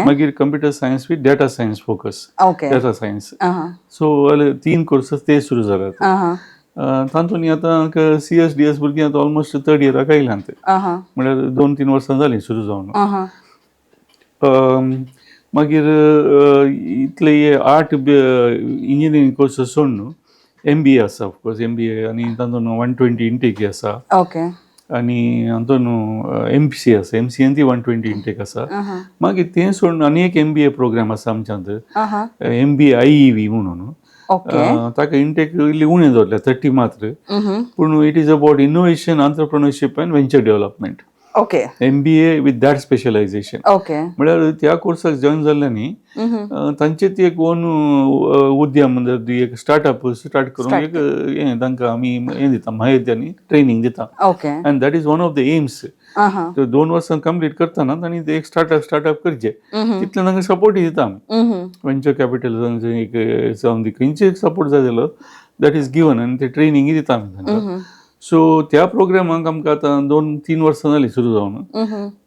मागीर computer science with data science focus. Data science. So 3 courses ते सुरू जाल्यात. तातूंत आतां CSDS भुरगीं आतां ऑलमोस्ट 3rd इयराक आयल्यात. म्हळ्यार 2-3 वर्सां जालीं सुरू जावन. मागीर इतले 8 इंजिनियरींग कोर्सेस सोडून न्हू MBA आसा. ऑफकोर्स MBA आनी तातूंत 120 इंटेक आसा. आनी तातूंत MCA आसा. MCAन ती 120 इंटेक आसा. मागीर तें सोडून आनी एक MBA प्रोग्राम आसा आमच्यांत, MBA IEV म्हणून. ताका इंटेक इल्ली उणें दवरल्या 30 मात्र. पूण it is about innovation, entrepreneurship and venture development. MBA with that specialisation. म्हळ्यार त्या कोर्साक जॉयन जाल्ल्यांनी तांचे ती एक ओन उद्यम म्हणजे एक स्टार्टअप स्टार्ट करून एक हें तांकां आमी हें दिता, म्हायती आनी ट्रेनिंग दिता. End that is one of the AIIMS. 2 वर्सां कंप्लीट करतना तांणी ते एक स्टार्टअप करचे. तितलें तांकां सपोर्टूय दिता आमी. वेंचर कॅपिटल एक जावन दी खंयचे सपोर्ट जाय जालो दॅट इज गिवन आनी ते ट्रेनिंगूय दिता आमी तांकां. सो त्या प्रोग्रामाक आमकां आतां 2-3 वर्सां जालीं सुरू जावन.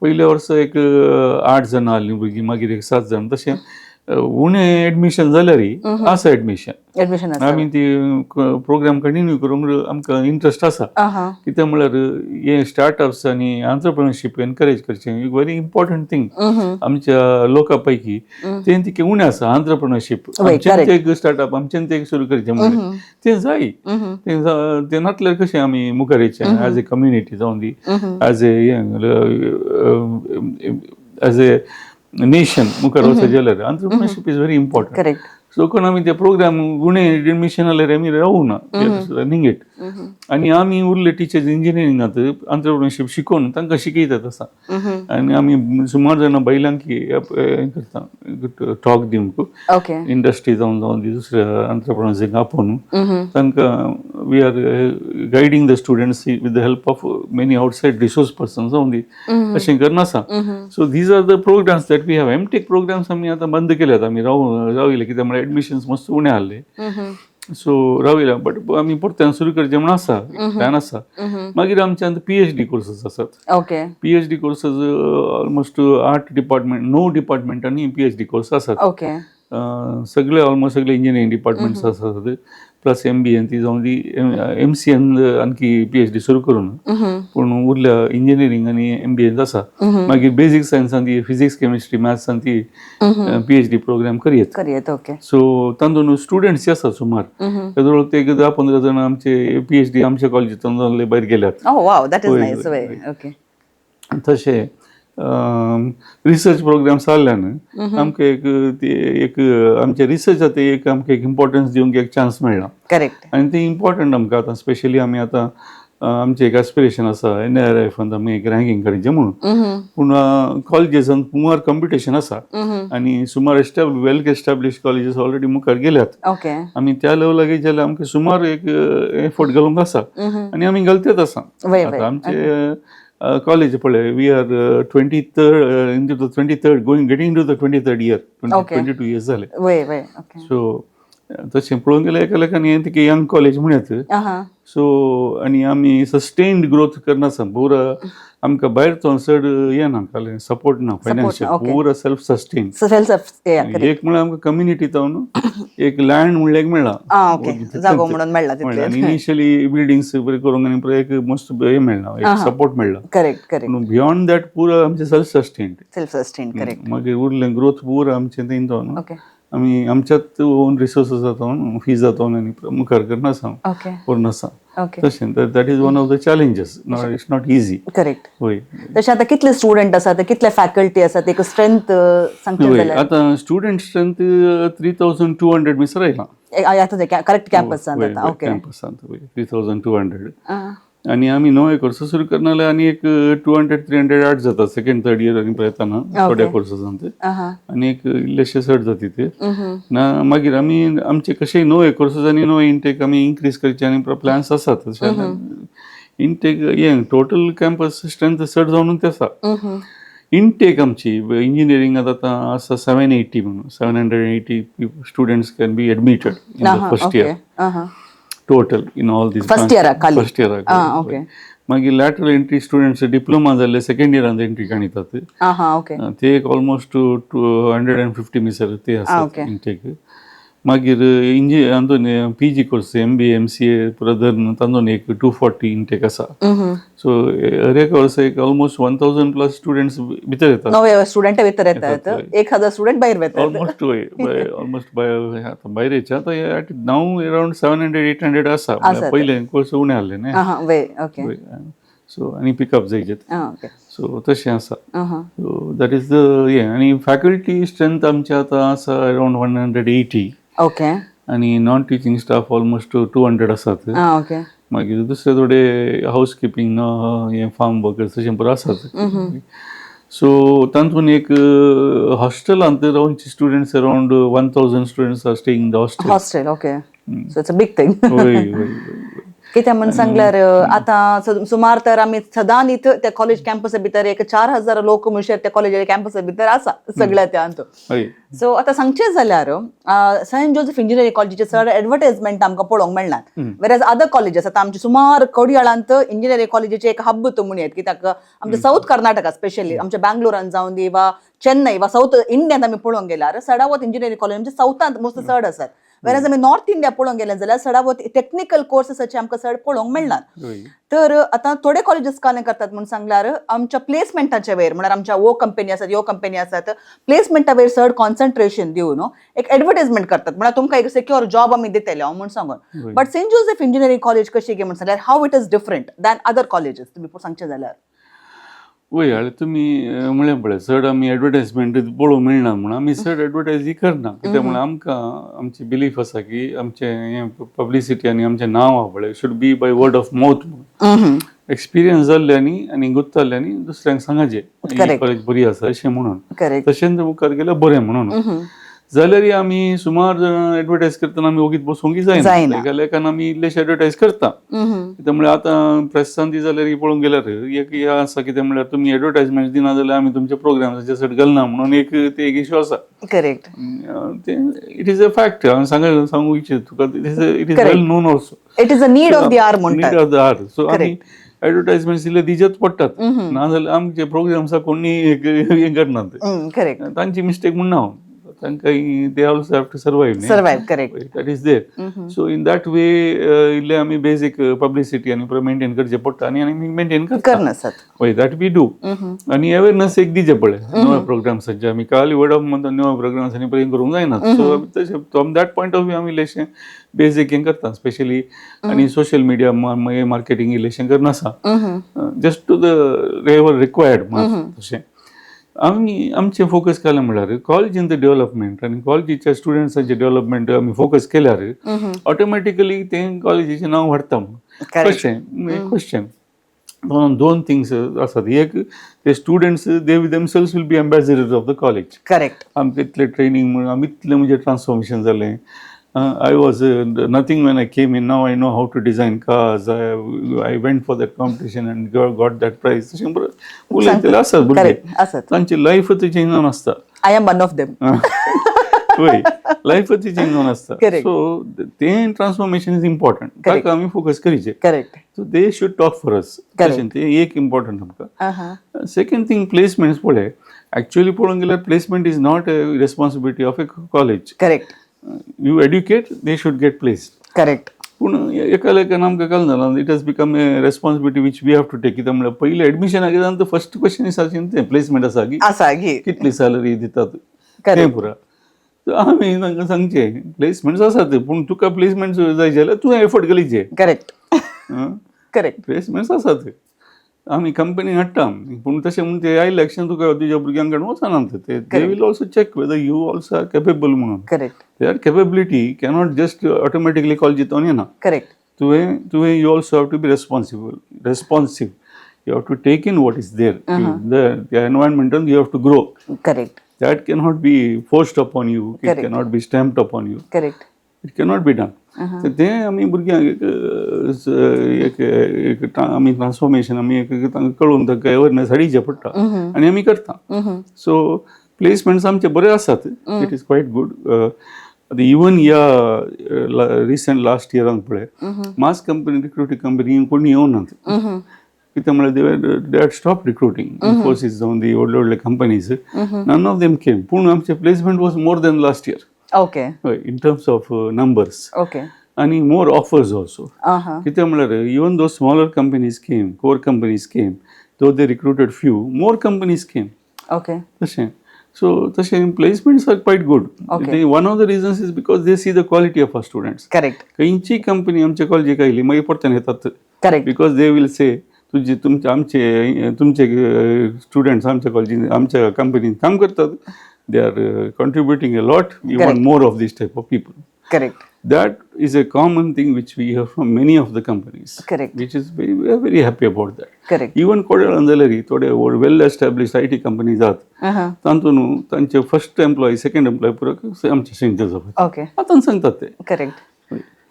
पयल्या वर्सा एक 8 जाणां आहलीं भुरगीं, मागीर एक 7 जाण. तशें उणें एडमिशन जाल्यारय आसा एडमिशन. आमी ती प्रोग्राम कंटिन्यू करूंक आमकां इंट्रस्ट आसा. कित्याक म्हळ्यार हे स्टार्टअप्स आनी एंटरप्रेन्योरशीप एनकरेज करचें एक व्हेरी इम्पॉर्टंट थिंग आमच्या लोकां पैकी. तें तिके उणें आसा एंटरप्रेन्योरशीप. आमचेंच एक स्टार्टअप, आमचेंच एक सुरू करचें म्हणून तें जाय. तें नासल्यार कशें आमी मुखार येवचें एज ए कम्युनिटी जावन दी, एज ए नेशन मुखार वचत जाल्यार एंटरप्रेन्योरशीप इज व्हेरी इम्पॉर्टंट. सो कोण आमी ते प्रोग्राम उणें एडमिशन जाल्यार आमी रावूं ना रनिंग इट. आनी आमी उरले टिचर्स इंजिनियरिंगांत एंटरप्रेन्योरशीप शिकोवन तांकां शिकयतात आसा. आनी आमी सुमार जाणां बायलांक हें करता टॉक दिवंक इंडस्ट्री जावन दी दुसऱ्या एंटरप्रेन्योर्सांक आपोवन तांकां we are guiding the students with the help of many outside resource person जावन दी अशें करनासा. So these are the programmes that we have. MTech programmes आमी आतां बंद केल्यात. आमी रावयले कित्याक म्हळ्यार एडमिशन्स मस्त उणें आहले. सो रावयल्या. बट आमी परत्यान सुरू करचें म्हण आसा, प्लॅन आसा. मागीर आमच्यान PhD कोर्सेस आसात. PhD courses almost 8 department 9 डिपार्टमेंटांनी PhD course आसात. सगळे ऑलमोस्ट सगळे इंजिनियरींग डिपार्टमेंट्स आसात. प्लस MBA ती जावन दी MCN आणखी PhD सुरू करून. पूण उरल्या इंजिनियरींग आनी MBA आसा. मागीर बेजीक सायन्सान ती फिजिक्स केमिस्ट्री मॅथ्सान ती PhD प्रोग्राम करयत. सो तातूंत स्टुडंट्स आसात सुमार. जवळ ते 10-15 जाण आमचे PhD आमच्या कॉलेजींतल्यान जाल्ले भायर गेल्यात. तशें रिसर्च प्रोग्राम्स जाल्ल्यान आमकां एक आमच्या रिसर्चाक एक आमकां एक इम्पॉर्टन्स दिवंक एक चान्स मेळ्ळा. आनी ते इम्पॉर्टंट आमकां आतां स्पेशली आमी आतां आमचें एक एस्पिरेशन आसा NIRFांत आमी एक रँकींग काडचें म्हणून. पूण कॉलेजीसांत सुमार कॉम्पिटिशन आसा आनी सुमार वेल एस्टॅब्लिश्ड कॉलेजीस ऑलरेडी मुखार गेल्यात. आमी त्या लेवलाक गेले जाल्यार आमकां सुमार एक एफर्ट घालूंक आसा आनी आमी घालतेच आसा. आतां आमचे कॉलेज पळय we are 23rd getting to the 23rd year. 22 years जाले. सो तशें पळोवंक गेल्यार एका लेखान हें तिके यंग कॉलेज म्हणत. सो आनी आमी सस्टेन्ड ग्रोथ करनासा. पुरा आमकां भायर तो चड हें ना, सपोर्ट ना फायनान्शियल. पुरा सेल्फ सस्टेन. एक म्हळ्यार आमकां कम्युनिटींत एक लँड म्हणल्यार मेळ्ळा. इनिशियली बिल्डिंग्स बरें करूंक आनी एक मस्त हें मेळ्ळा, एक सपोर्ट मेळ्ळा. पूण बियॉन्ड दॅट पुरा आमचें सेल्फ सस्टेन्ड. मागीर उरलें ग्रोथ पुरा आमचें तें जावन आमी आमच्याच ओन रिसोर्सीस जाता फीज जाता आनी मुखार करनासा करनासा. तशें that is one of the challenges. It's not easy. होय. तशें आतां कितले स्टुडंट आसात, कितले फॅकल्टी आसात, एक स्ट्रेंथ सांगचे जाल्यार? आतां स्टुडंट स्ट्रेंथ 3200 मिसर आयला. करेक्ट कॅम्पसांत. 3200. आणि आम्ही नवे कोर्स सुरू करनाले आणि एक 200-300 आर्ट जाता सेकंड थर्ड इयर आणि येताना थोड्या कोर्सांचे आणि एक इल्लेशे सर्ट जाती ते ना मागीर आमी आमचे कशें नवे कोर्सेस आणि नवे इनटेक आमी इन्क्रीज करचे आणि प्लॅन्स आसात इनटेक हे टोटल कॅम्पस स्ट्रेंथ चड जावन ते आसा इनटेक आमची इंजिनियरिंग आतां आसा 780 म्हणून 780 students can be admitted in the first year total in all these first year मागीर लॅटरल एंट्री स्टुडंट्स डिप्लोमा जाल्ले सेकंड इयरान एंट्री काणितात ते एक ऑलमोस्ट 250 मिसर ते आसा इनटेक मागीर PG कोर्स MBA MCA पुरा धरून तातूंत एक 240 इनटेक आसा सो हर एक वर्स एक ऑलमोस्ट 1000 प्लस स्टुडंट्स भितर येतात नवे स्टुडंट भितर येतात 1000 स्टुडंट भायर येतात ऑलमोस्ट भायर येतात नाव अराउंड 700-800 आसा पहिले कोर्स उणे आसले न्ही सो आणि पिकअप जायचे सो तशें आसा सो दॅट इज द हे आणि फॅकल्टी स्ट्रेंथ आमची आतां आसा अराउंड 180 आणि नॉन टिचिंग स्टाफ ऑलमोस्ट 200 आसात मागीर दुसरे थोडे हाऊस किपींग हे फार्म वर्कर्स तशें पुरो आसात सो तातूंत एक हॉस्टेलांत रावनचे students around 1000 students are staying in the hostel so it's a big thing कित्याक म्हणून सांगल्यार आतां सुमार तर आमी सदां इथं त्या कॉलेज कॅम्पसा भितर एक 4000 लोक म्हणशे त्या कॉलेज कॅम्पसा भितर आसा सगळ्या त्या सो आतां सांगचें जाल्यार सेंट जोसेफ इंजिनियरिंग कॉलेजीचे चड एडवर्टायजमेंट आमकां पळोवंक मेळनात वेरएज अदर कॉलेजीस आतां आमचे सुमार कोडयाळांत इंजिनियरिंग कॉलेजीचे एक हब तो म्हणयात कित्याक आमच्या साऊथ कर्नाटका स्पेशली आमच्या बँगलोरान जावन दी वा चेन्नई वा साऊथ इंडियान आमी पळोवंक गेल्यार सडावत इंजिनियरिंग कॉलेज म्हणजे साऊथांत मोस्ट चड आसात वेरएज आमी नॉर्थ इंडिया पळोवंक गेले जाल्यार सडावत टेक्निकल कोर्सेसाचे आमकां चड पळोवंक मेळनात तर आतां थोडे कॉलेजीस कालें करतात म्हणून सांगल्यार आमच्या प्लेसमेंटाच्या वेळेर म्हळ्यार आमच्या वो कंपनी आसात ह्यो कंपनी आसात प्लेसमेंटा वेळेर चड कॉन्सन्ट्रेशन दिवन एक एडवर्टायजमेंट करतात म्हळ्यार तुमकां एक सिक्युअर जॉब आमी दितले हांव म्हणून सांगून but Saint Joseph engineering college कशी गे म्हणून सांगल्यार how it is different than other colleges तुमी सांगचे जाल्यार वय हाळे तुमी म्हळ्ळें पळय चड आमी एडवर्टायजमेंट पळोवंक मेळना म्हणून आमी चड एडवर्टायज करना कित्याक म्हणल्यार आमकां आमची बिलीफ आसा की आमचें पब्लिसिटी आनी आमचें नांव आहा पळय should be by word of mouth म्हणून एक्सपिरियन्स जाल्ल्यांनी आनी गुंतताल्ल्यांनी दुसऱ्यांक सांगचें कॉलेज बरी आसा अशें म्हणून तशेंच मुखार गेल्यार बरें म्हणून जाल्यार आमी सुमार जाणां एडवर्टायज करतना आमी ओगीच बसोवंक जायना एकान आमी इल्लेशे एडवर्टायज करता कित्याक म्हळ्यार आतां प्रेसान दी जाल्यार पळोवंक गेल्यार एक हे आसा कित्याक म्हळ्यार तुमी एडवर्टायजमेंट दिना जाल्यार आमी तुमच्या प्रोग्रामाचे चड घालना म्हणून एक ते एक इश्यू आसा correct it is a fact हांव सांगूंक इच्छिता तुका it is well known also it is a need of the hour म्हणटात need of the hour so आमी एडवर्टायजमेंट दिले दिजत पडटात नाजाल्यार आमचे प्रोग्राम्साक कोणी हे करनात तांची मिस्टेक म्हूण ना they also have to survive correct that is there so in that way ille ami basic publicity ani maintain करचे पडटा आणि आमी मेंटेन करता वय that we do आणि अवेअरनेस एक दिजे पडले नवे प्रोग्राम्सांचे आमी काल वर्ड ऑफ माउथ नवे प्रोग्राम्सांनी पर्यंत करूंक जायना सो तशें from that point of view आमी इल्लेशें बेसिक हें करता स्पेशली आनी सोशल मिडिया मार्केटिंग इल्लेशें करना आसा just to the level required तशें आमी आमचे फोकस केलें म्हळ्यार कॉलेजीन द डेव्हलपमेंट आनी कॉलेजीच्या स्टुडंट्सांचे डेव्हलपमेंट आमी फोकस केल्यार ऑटोमॅटिकली तें कॉलेजीचें नांव वाडटा म्हणून क्वेश्चन दोन थिंग्स आसात एक ते students they themselves will be ambassadors of the college correct आमकां इतलें ट्रेनींग म्हणून आमी इतलें म्हणजे ट्रान्सफॉर्मेशन जालें I was nothing when I came in. Now I know how to design cars. I went for that competition and got that prize. उलयतले आसात भुरगे तांची लायफच चेंज जावन आसता. I am one of them. वय लायफच चेंज जावन आसता. So तें transformation is important. ताका आमी फोकस करीचे. So they should talk for us. ते एक इम्पॉर्टंट आमकां. सेकंड थिंग प्लेसमेंट्स पळय. एक्चुअली पळोवंक गेल्यार placement is not a responsibility of a college. Correct. You educate, they should get placed. Correct. पूण एका लेखान आमकां कळना जालां it has become a responsibility which we have to take कित्याक म्हळ्यार पयले एडमिशनाक येता फर्स्ट क्वेश्चन आसा तें प्लेसमेंट आसा की कितली सॅलरी दितात तें पुरा सो आमी तांकां सांगचें प्लेसमेंट्स आसात पूण तुका प्लेसमेंट जाय जाल्यार तुवें एफर्ट घालीचे. करेक्ट प्लेसमेंट्स आसात आमी कंपनी हाडटा पूण तशें म्हणून ते आयले लक्षांत तुका तुज्या भुरग्यां कडेन वचना ते they will also check whether you also are capable म्हणून. Correct. Their capability cannot just automatically कॉलेजींत येना. करेक्ट. तुवें you also have to be responsive. You have to take in what is there. The environment, you have to grow. Correct. That cannot be forced upon you. Correct. It cannot be stamped upon you. Correct. It cannot be done. So ते आमी भुरग्यांक एक आमी transformation आमी तांकां कळोवन तांकां awareness हाडिचें पडटा आनी आमी करता. सो प्लेसमेंट्स आमचे बरे आसात. It is quite good. Even ह्या रिसंट लास्ट इयरान पळय मास कंपनी रिक्रुटींग कंपनी कोणी येवनात. कित्याक म्हळ्यार they had stop recruiting. Infosys जावन दी व्हडले व्हडले companies none of them came. पूण आमचे placement was more than last year. Okay. in terms of numbers. Okay. आणि more offers also. कित्याक म्हळ्यार even though smaller companies came, core companies came, though they recruited few, more companies came. Okay. तशें. So तशें placements are quite good. Okay. One of the reasons is because they see the quality of our students. Correct. खंयची company आमच्या कॉलेजीक oily मागीर परतून येतात. Correct. Because they will say तुमचे students आमच्या कॉलेजीन आमच्या कंपनीन काम करतात. They are contributing a lot. We want more of this type of people. Correct. That is a common thing which we hear from many of the companies. Correct. Which is we are very happy about that. Correct. Even Kodal Andalari, थोडे well established IT companies आहेत. तांतून तांचे first employee second employee पुरो आमचे Saint Joseph. Okay. आतां सांगतात ते. Correct.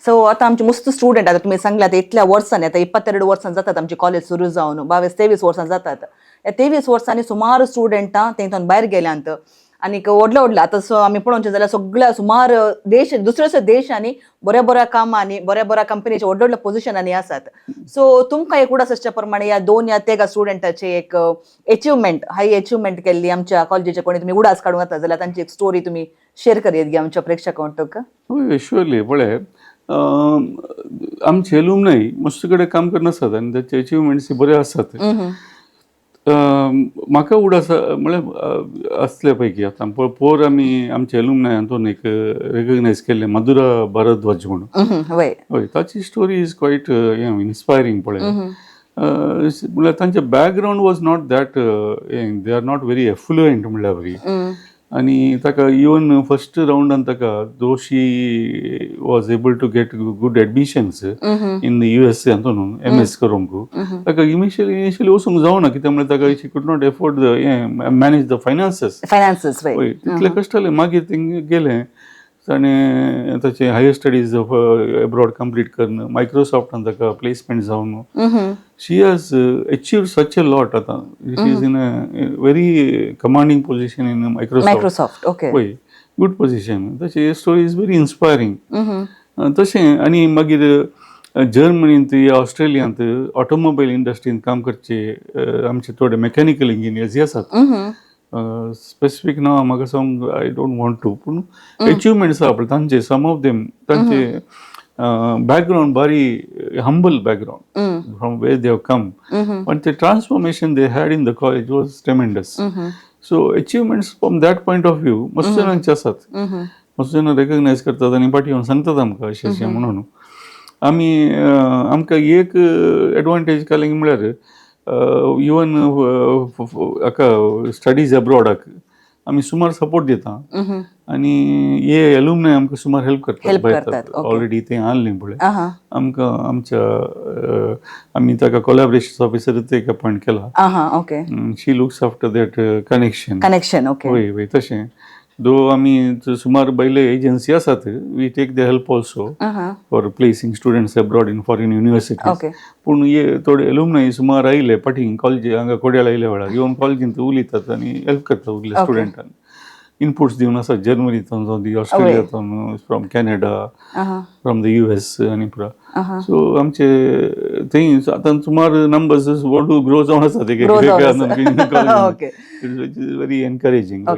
So आता आमचे मस्त स्टुडंट आता तुम्ही सांगलात इतल्या वर्सांनी आता 22 वर्सां जातात आमचे कॉलेज सुरू जावन 22-23 वर्सां जातात. या 23 वर्सांनी सुमार स्टुडंटां तेतून भायर गेल्यांत आणि व्हडलो आता आमी पळोवचें जाल्यार सगळ्या सुमार देश दुसऱ्या देशांनी बऱ्या कामांनी बऱ्या कंपनीचे व्हडल्या पोझिशनांनी आसात. सो तुमकां एक उडास आसच्या प्रमाणे या 2 या 3 स्टुडंटाचे एक हाय अचिव्हमेंट केल्ली आमच्या कॉलेजीचे कोणी तुम्ही उडास काडूंक येता जाल्यार तांची एक स्टोरी तुम्ही शेअर करीत घ्या आमच्या प्रेक्षकांक. होय शुअरली. पळय आमचे एलुमनाय मस्त कडेन काम करनासतात आनी ताचे अचिव्हमेंट्स बरे आसात. म्हाका उडास म्हळ्यार असले पैकी आतां पोर आमी आमचे एलुमनाय हातून एक रेकग्नायज केल्ले मधुरा भारद्वाज म्हणून. होय. ताची स्टोरी इज क्वायट इन्स्पायरींग. पळय म्हळ्यार तांचे background was not that they are not very affluent म्हळ्यार बरी. आणि ताका इवन फर्स्ट राउंडान ताका though she was able to get good admissions in USA हातून MS करूंक ताका इनिशियली वचूंक जावना कित्याक म्हळ्यार ताका she could not afford manage the finances. तितले कश्ट जाले. मागीर थिंग गेले ताणें ताचे हायर स्टडीज एब्रॉड कंप्लीट करून मायक्रोसॉफ्टान ताका प्लेसमेंट जावन शी हॅज अचिव्ड सच अ लॉट. आतां she is in a very commanding position in Microsoft. Okay. होय गुड पोझिशन. ताची स्टोरी इज व्हेरी इन्स्पायरींग. तशें आनी मागीर जर्मनींत या ऑस्ट्रेलियांत ऑटोमोबायल इंडस्ट्रींत काम करचे आमचे थोडे मेकॅनिकल इंजिनियर्स जे आसात. स्पेसिफीक नांव म्हाका सांग आय डोंट वॉन्ट टू. पूण अचिव्हमेंट्स आहा पळय तांचे सम ऑफ देम तांचे बॅकग्रावंड बारी humble background from where they have come. पण ते transformation they had in the college was tremendous. So achievements from that point of view मस्त जाणांचे आसात. मस्त जाणां रेकग्नायज करतात आनी फाटी येवन सांगतात आमकां अशें म्हणून. आमकां एक एडवांटेज कालिंग म्हळ्यार इवन हाका स्टडीज एब्रॉडाक आमी सुमार सपोर्ट दिता आनी हे एलुमनाय आमकां सुमार हेल्प करतात. ऑलरेडी ते आणलें पळय आमकां आमच्या आमी ताका कोलॅबरेशन ऑफिसर एक अपॉयंट केला. She looks after that connection. होय होय तशें. दो आमी सुमार पयले एजन्सी आसात we take the help also for placing students abroad in foreign universities. पूण हे थोडे एलुमनाय सुमार आयले फाटीं कॉलेजी हांगा कोड्याळ आयल्या वेळार येवन कॉलेजींत उलयतात आनी हेल्प करतात उरल्या स्टुडंटांक. इनपुट्स दिवन आसात जर्मनींतून जावं दी ऑस्ट्रेलियांतून from Canada from the US आनी पुरा. सो आमचे थंय आतां सुमार नंबर्स ग्रो जावन आसात व्हेरी एनकरेजिंग.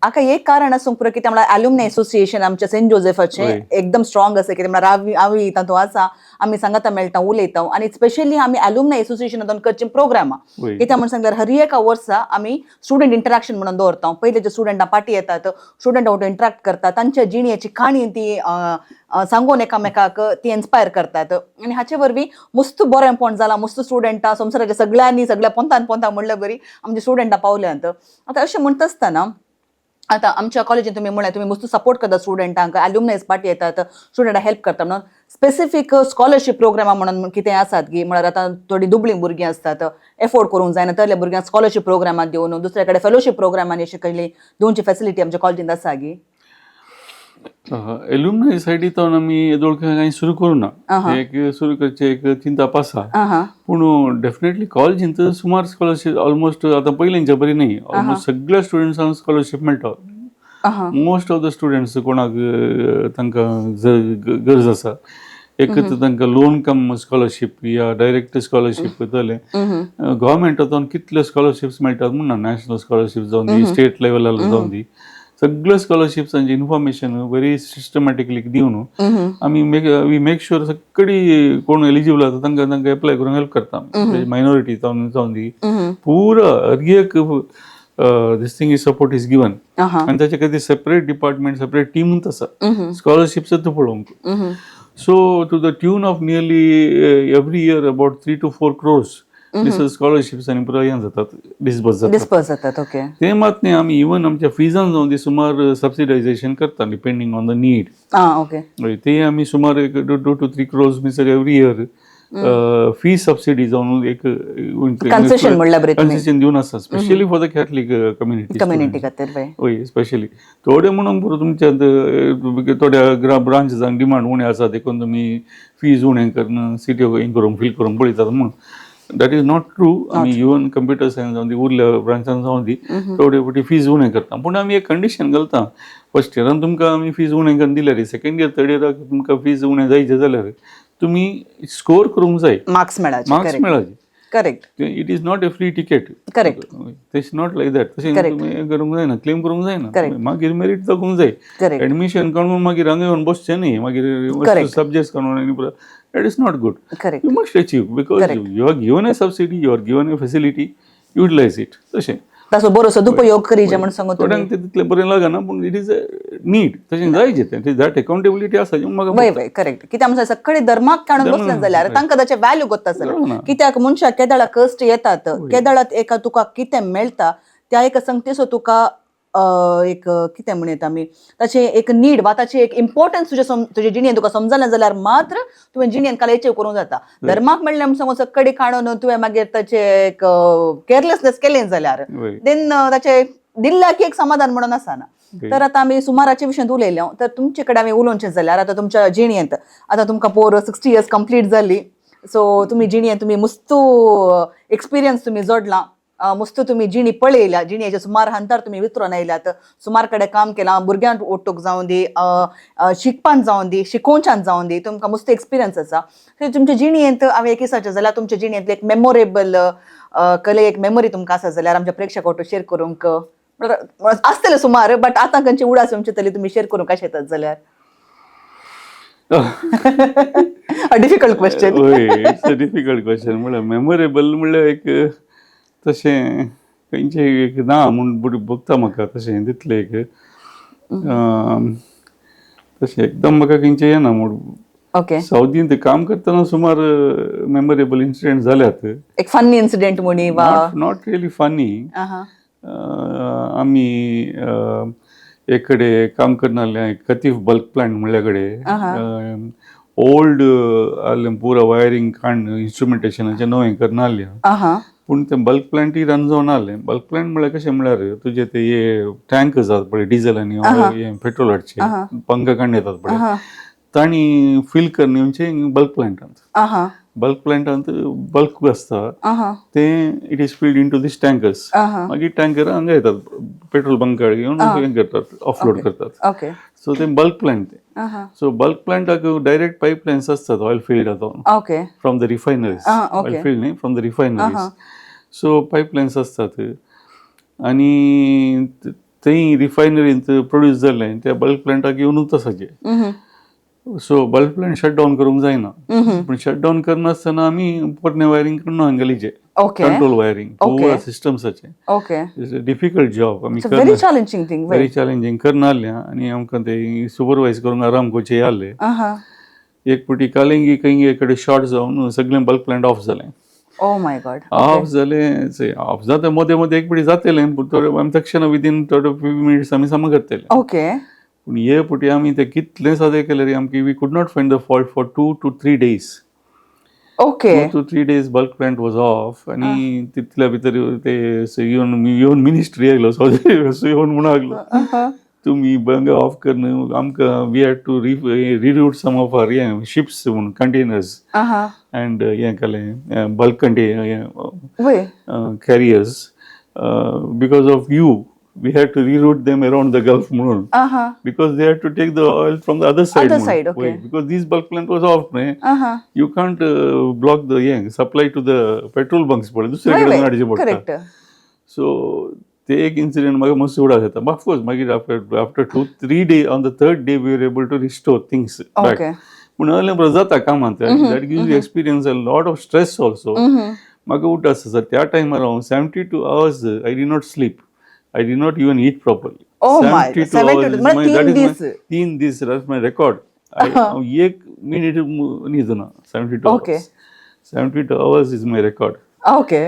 आका एक कारण आसूंक पुरो कित्याक म्हळ्यार एल्युमनाय असोसिएशन आमच्या सेंट जोसेफाचे एकदम स्ट्रॉंग आसा कित्याक म्हळ्यार आमी तातूंत आसा आमी सांगाता मेळटा उलयता आनी स्पेशली आमी एल्युमनाय असोसिएशनांतून करची प्रोग्रामां कित्याक म्हणून सांगल्यार हर एका वर्सा आमी स्टुडंट इंटरॅक्शन म्हणून दवरता. पयले जे स्टुडंटां पार्टी येतात स्टुडंट वांगडा इंटरॅक्ट करतात तांच्या जिणेची काणी ती सांगून एकामेकाक ती इन्स्पायर करतात आनी हाचे वरवीं मस्त बरेंपण जालां. मस्त स्टुडंटां संवसाराच्या सगळ्या पोंतान म्हणल्यार बरी आमचे स्टुडंटां पावल्यांत. आतां अशें म्हणटा आसतना आता आमच्या कॉलेजीन तुम्ही म्हळ्यार तुम्ही मस्त सपोर्ट करता स्टुडंटांक, अल्युमनायज पार्टी येतात, स्टुडंटांक हेल्प करता म्हणून स्पेसिफीक स्कॉलरशीप प्रोग्रामा म्हणून कितें आसात की म्हळ्यार आतां थोडी दुबळीं भुरगीं असतात, एफोर्ड करूंक जायना तसल्या भुरग्यांक स्कॉलरशीप प्रोग्रामात दिवन दुसरे कडेन फेलोशीप प्रोग्रामांनी अशी कहली दिवची फॅसिलिटी आमच्या कॉलेजींत आसा की एल्युमनाय सायडींतल्यान आमी येदोळख्या कांय सुरू करूना, एक सुरू करचे एक चिंताप आसा, पूण डेफिनेटली कॉलेजींत सुमार स्कॉलरशीप ऑलमोस्ट आतां पयलींच्या बरी न्ही, ऑलमोस्ट सगळ्या स्टुडंट्सांक स्कॉलरशीप मेळटा. मोस्ट ऑफ द स्टुडंट्स कोणाक तांकां गरज आसा एक तांकां लोन कम स्कॉलरशीप या डायरेक्ट स्कॉलरशीप जाले गव्हर्मेंटांतल्यान कितले स्कॉलरशिप्स मेळटात म्हणना, नॅशनल स्कॉलरशीप जावन दी, स्टेट लेवलार जावन दी, सगळ्या स्कॉलरशिप्सांची इन्फॉर्मेशन व्हेरी सिस्टमॅटिकली दिवन आमी मेक शुअर सगळी कोण एलिजिबल आसा तांकां एप्लाय करूंक हेल्प करता. मायनॉरिटी जावन दी पुरो हर एक this thing is support is given and ताचे खातीर सेपरेट डिपार्टमेंट सेपरेट टीमूच आसा स्कॉलरशिप्स पळोवंक. So to the tune of nearly every year about 3 to 4 crores scholarships आनी पुरो हें जातात डिस्बर्स जातात. ओके, ते मात न्ही आमी इवन आमच्या फिजान जावन दी सुमार सबसिडायझेशन करता depending on the need. Okay, ते आमी सुमार एक 2 to 3 crores Misar every year fee subsidy जावन एक कन्सेशन दिवन आसा specially for the Catholic community खातीर. हय, स्पेशली थोडे म्हणून पुरो तुमच्या थोड्या ब्रांचेसांक डिमांड उणें आसा देखून तुमी फीज उणें करन सिटी हें करून फील करून पळयतात म्हणून दॅट इज नॉट ट्रू. आमी इवन कंप्युटर सायन्स जावन दी उरल्या ब्रांचान जावन दी थोडे फावटी फीज उणें करता, पूण आमी एक कंडिशन घालता फर्स्ट इयरान तुमकां आमी फीज उणें करून दिल्यार सेकंड इयर थर्ड इयराक तुमकां फीज उणें जायचे जाल्यार तुमी स्कोर करूंक जाय, मार्क्स मेळाचे. Correct, it is not a free ticket. Correct, it's not like that. तशें तुमी करूंक जायना, क्लेम करूंक जायना, मागीर मेरीट दाखोवंक जाय. एडमिशन काडून मागीर हांगा येवन बसचें न्ही, मागीर सब्जेक्ट्स काडून आनी पुरो that is not good. Correct. You must achieve because you are given a subsidy, you are given a facility, utilize it. तशें ताचो बरोसो दुपयोग करीचे म्हण सांगू तुमी. थोड्यांक तितलें बरें लागना पूण इट इज अ नीड. तशें जायचें तें दॅट अकाउंटेबिलिटी आसा म्हाका. वय करेक्ट. कित्याक आमच्या सगळे धर्माक काडून बसले जाल्यार तांकां ताचे व्हॅल्यू कोत्ता आसलें. कित्याक मनशाक केदळा कश्ट येतात, केदळात एका तुका कितें मेळटा त्या एका संगतीचो तुका एक कितें म्हणयता आमी ताचे एक नीड वा ताचे एक इम्पॉर्टन्स तुजे जिणेंत तुका समजलें जाल्यार मात्र तुवें जिणेंत काल एचीव करूंक जाता. धर्माक म्हणलें आमी समज सगळी काडून तुवें मागीर ताचे एक केअरलेसनेस केलें जाल्यार देन ताचे दिल्ल्या की एक समाधान म्हणून आसना. तर आतां आमी सुमाराच्या विशयांत उलयलें, तर तुमचे कडेन आमी उलोवचें जाल्यार आतां तुमच्या जिणेंत आतां तुमकां पोर 60 years कंप्लीट जाली. सो तुमी जिणेंत तुमी मस्त एक्सपिरियन्स तुमी जोडला, मस्त तुमी जिणी पळयल्या, जिणेच्या सुमार अंतर तुमी वितरून आयल्यात, सुमार कडेन काम केलां, भुरग्यांक ओटूक जावन दी, शिकपान जावन दी, शिकोवच्यान जावन दी, तुमकां मस्त एक्सपिरियन्स आसा. तुमच्या जिणेंत हांवें एक विचारचें जाल्यार तुमच्या जिणेंत एक मेमोरेबल कले एक मेमरी तुमकां आसा जाल्यार आमच्या प्रेक्षक वांगडा शेअर करूंक आसतलें सुमार, बट आतां खंयची उडास तुमचे तरी तुमी शेअर करूंक कशें येतात जाल्यार. Difficult question. It's a difficult question. म्हळ्यार मेमोरेबल म्हळ्यार एक तशें खंयचें एक ना म्हूण बघता म्हाका तशें तितलें एक तशें एकदम म्हाका खंयचें येना म्हूण. ओके, सावथीन ते काम करतना सुमार मेमोरेबल इन्सिडेंट जाल्यात. एक फनी इन्सिडेंट म्हणी वा नॉट रियली फनी. आमी एक कडेन काम करनासलें कतीफ बल्क प्लांट म्हणल्या कडेन ओल्ड आहलें पुरो वायरींग काण इन्स्ट्रुमेंटेशनाचें नवें करनासलें, पूण तें बल्क प्लांटी रन जावन आहलें. बल्क प्लांट म्हळ्यार कशें म्हळ्यार तुजे ते हे टँक आसात पळय डिझल आनी पेट्रोलाचे पंख काडून येतात पळय, तांणी फील करून येवचें बल्क प्लांटांत. बल्क प्लांटांत बल्क आसता तें it is filled into these tankers. मागीर टँकर हांगा येतात पेट्रोल बंकार घेवन हें करतात, ऑफलोड करतात. सो ते बल्क प्लांट ते. सो बल्क प्लांटाक डायरेक्ट पायपलायन्स आसतात ऑयल फील्ड हातून from the refineries. Oil field न्ही, from the refineries. So pipelines आसतात आनी थंय रिफायनरींत प्रोड्यूस जाल्लें त्या बल्क प्लांटाक येवनूच आसाचें. So bulk plant shut down करूंक जायना, पूण शट डावन करनासतना आमी पोरणे वायरींग करून हांगेलीचे कंट्रोल वायरींग पुरा सिस्टम्साचे. It's a difficult job. आमी very challenging thing, very challenging करनासलें आनी आमकां ते सुपरवायज करूंक आराम कोचे आहले. एक फावटी कालिंगी खंय कडेन शॉर्ट जावन सगळें बल्क प्लांट ऑफ जालें. Oh my God. ऑफ जालें ऑफ जाता मदें मदें एक फावटी जातलें पूण आमी तक्षण विदीन थोडे फ्यू मिनिट्स आमी सामा करतले. ओके. पूण हे फावटी आमी तें कितलें सादें केलें रे आमकां वी कुड not find the fault for 2 to 3 days. Okay. 2 to 3 days bulk plant was of आनी तितल्या भितर ते येवन मिनिस्ट्री आयलो सो येवन म्हणून लागलो तुम्ही बंग ऑफ करणं आमकां we had to reroute some of our ships म्हणून कंटेनर्स अँड हें केलें bulk carriers because of you we had to reroute them around the Gulf म्हणून because they had to take the oil from the other side. Okay. Because this bulk plant was off. You can't block the supply to the petrol bunks. दुसरीकडे गाडीचे पडटा. So ते एक incident म्हाका मस्त उडाक येता. Of course मागीर after 2-3 days on the third day we were able to restore things back. पूण जालें जाता कामांत. That gives you experience a lot of stress also. म्हाका उठता सर त्या टायमार हांव 72 hours I did not sleep. I did not even eat properly. Oh my! 72 hours is my, that is my 3 days. That's my record. एक minute नहीं सुना 72 hours. Okay. 72 hours is my record. Okay.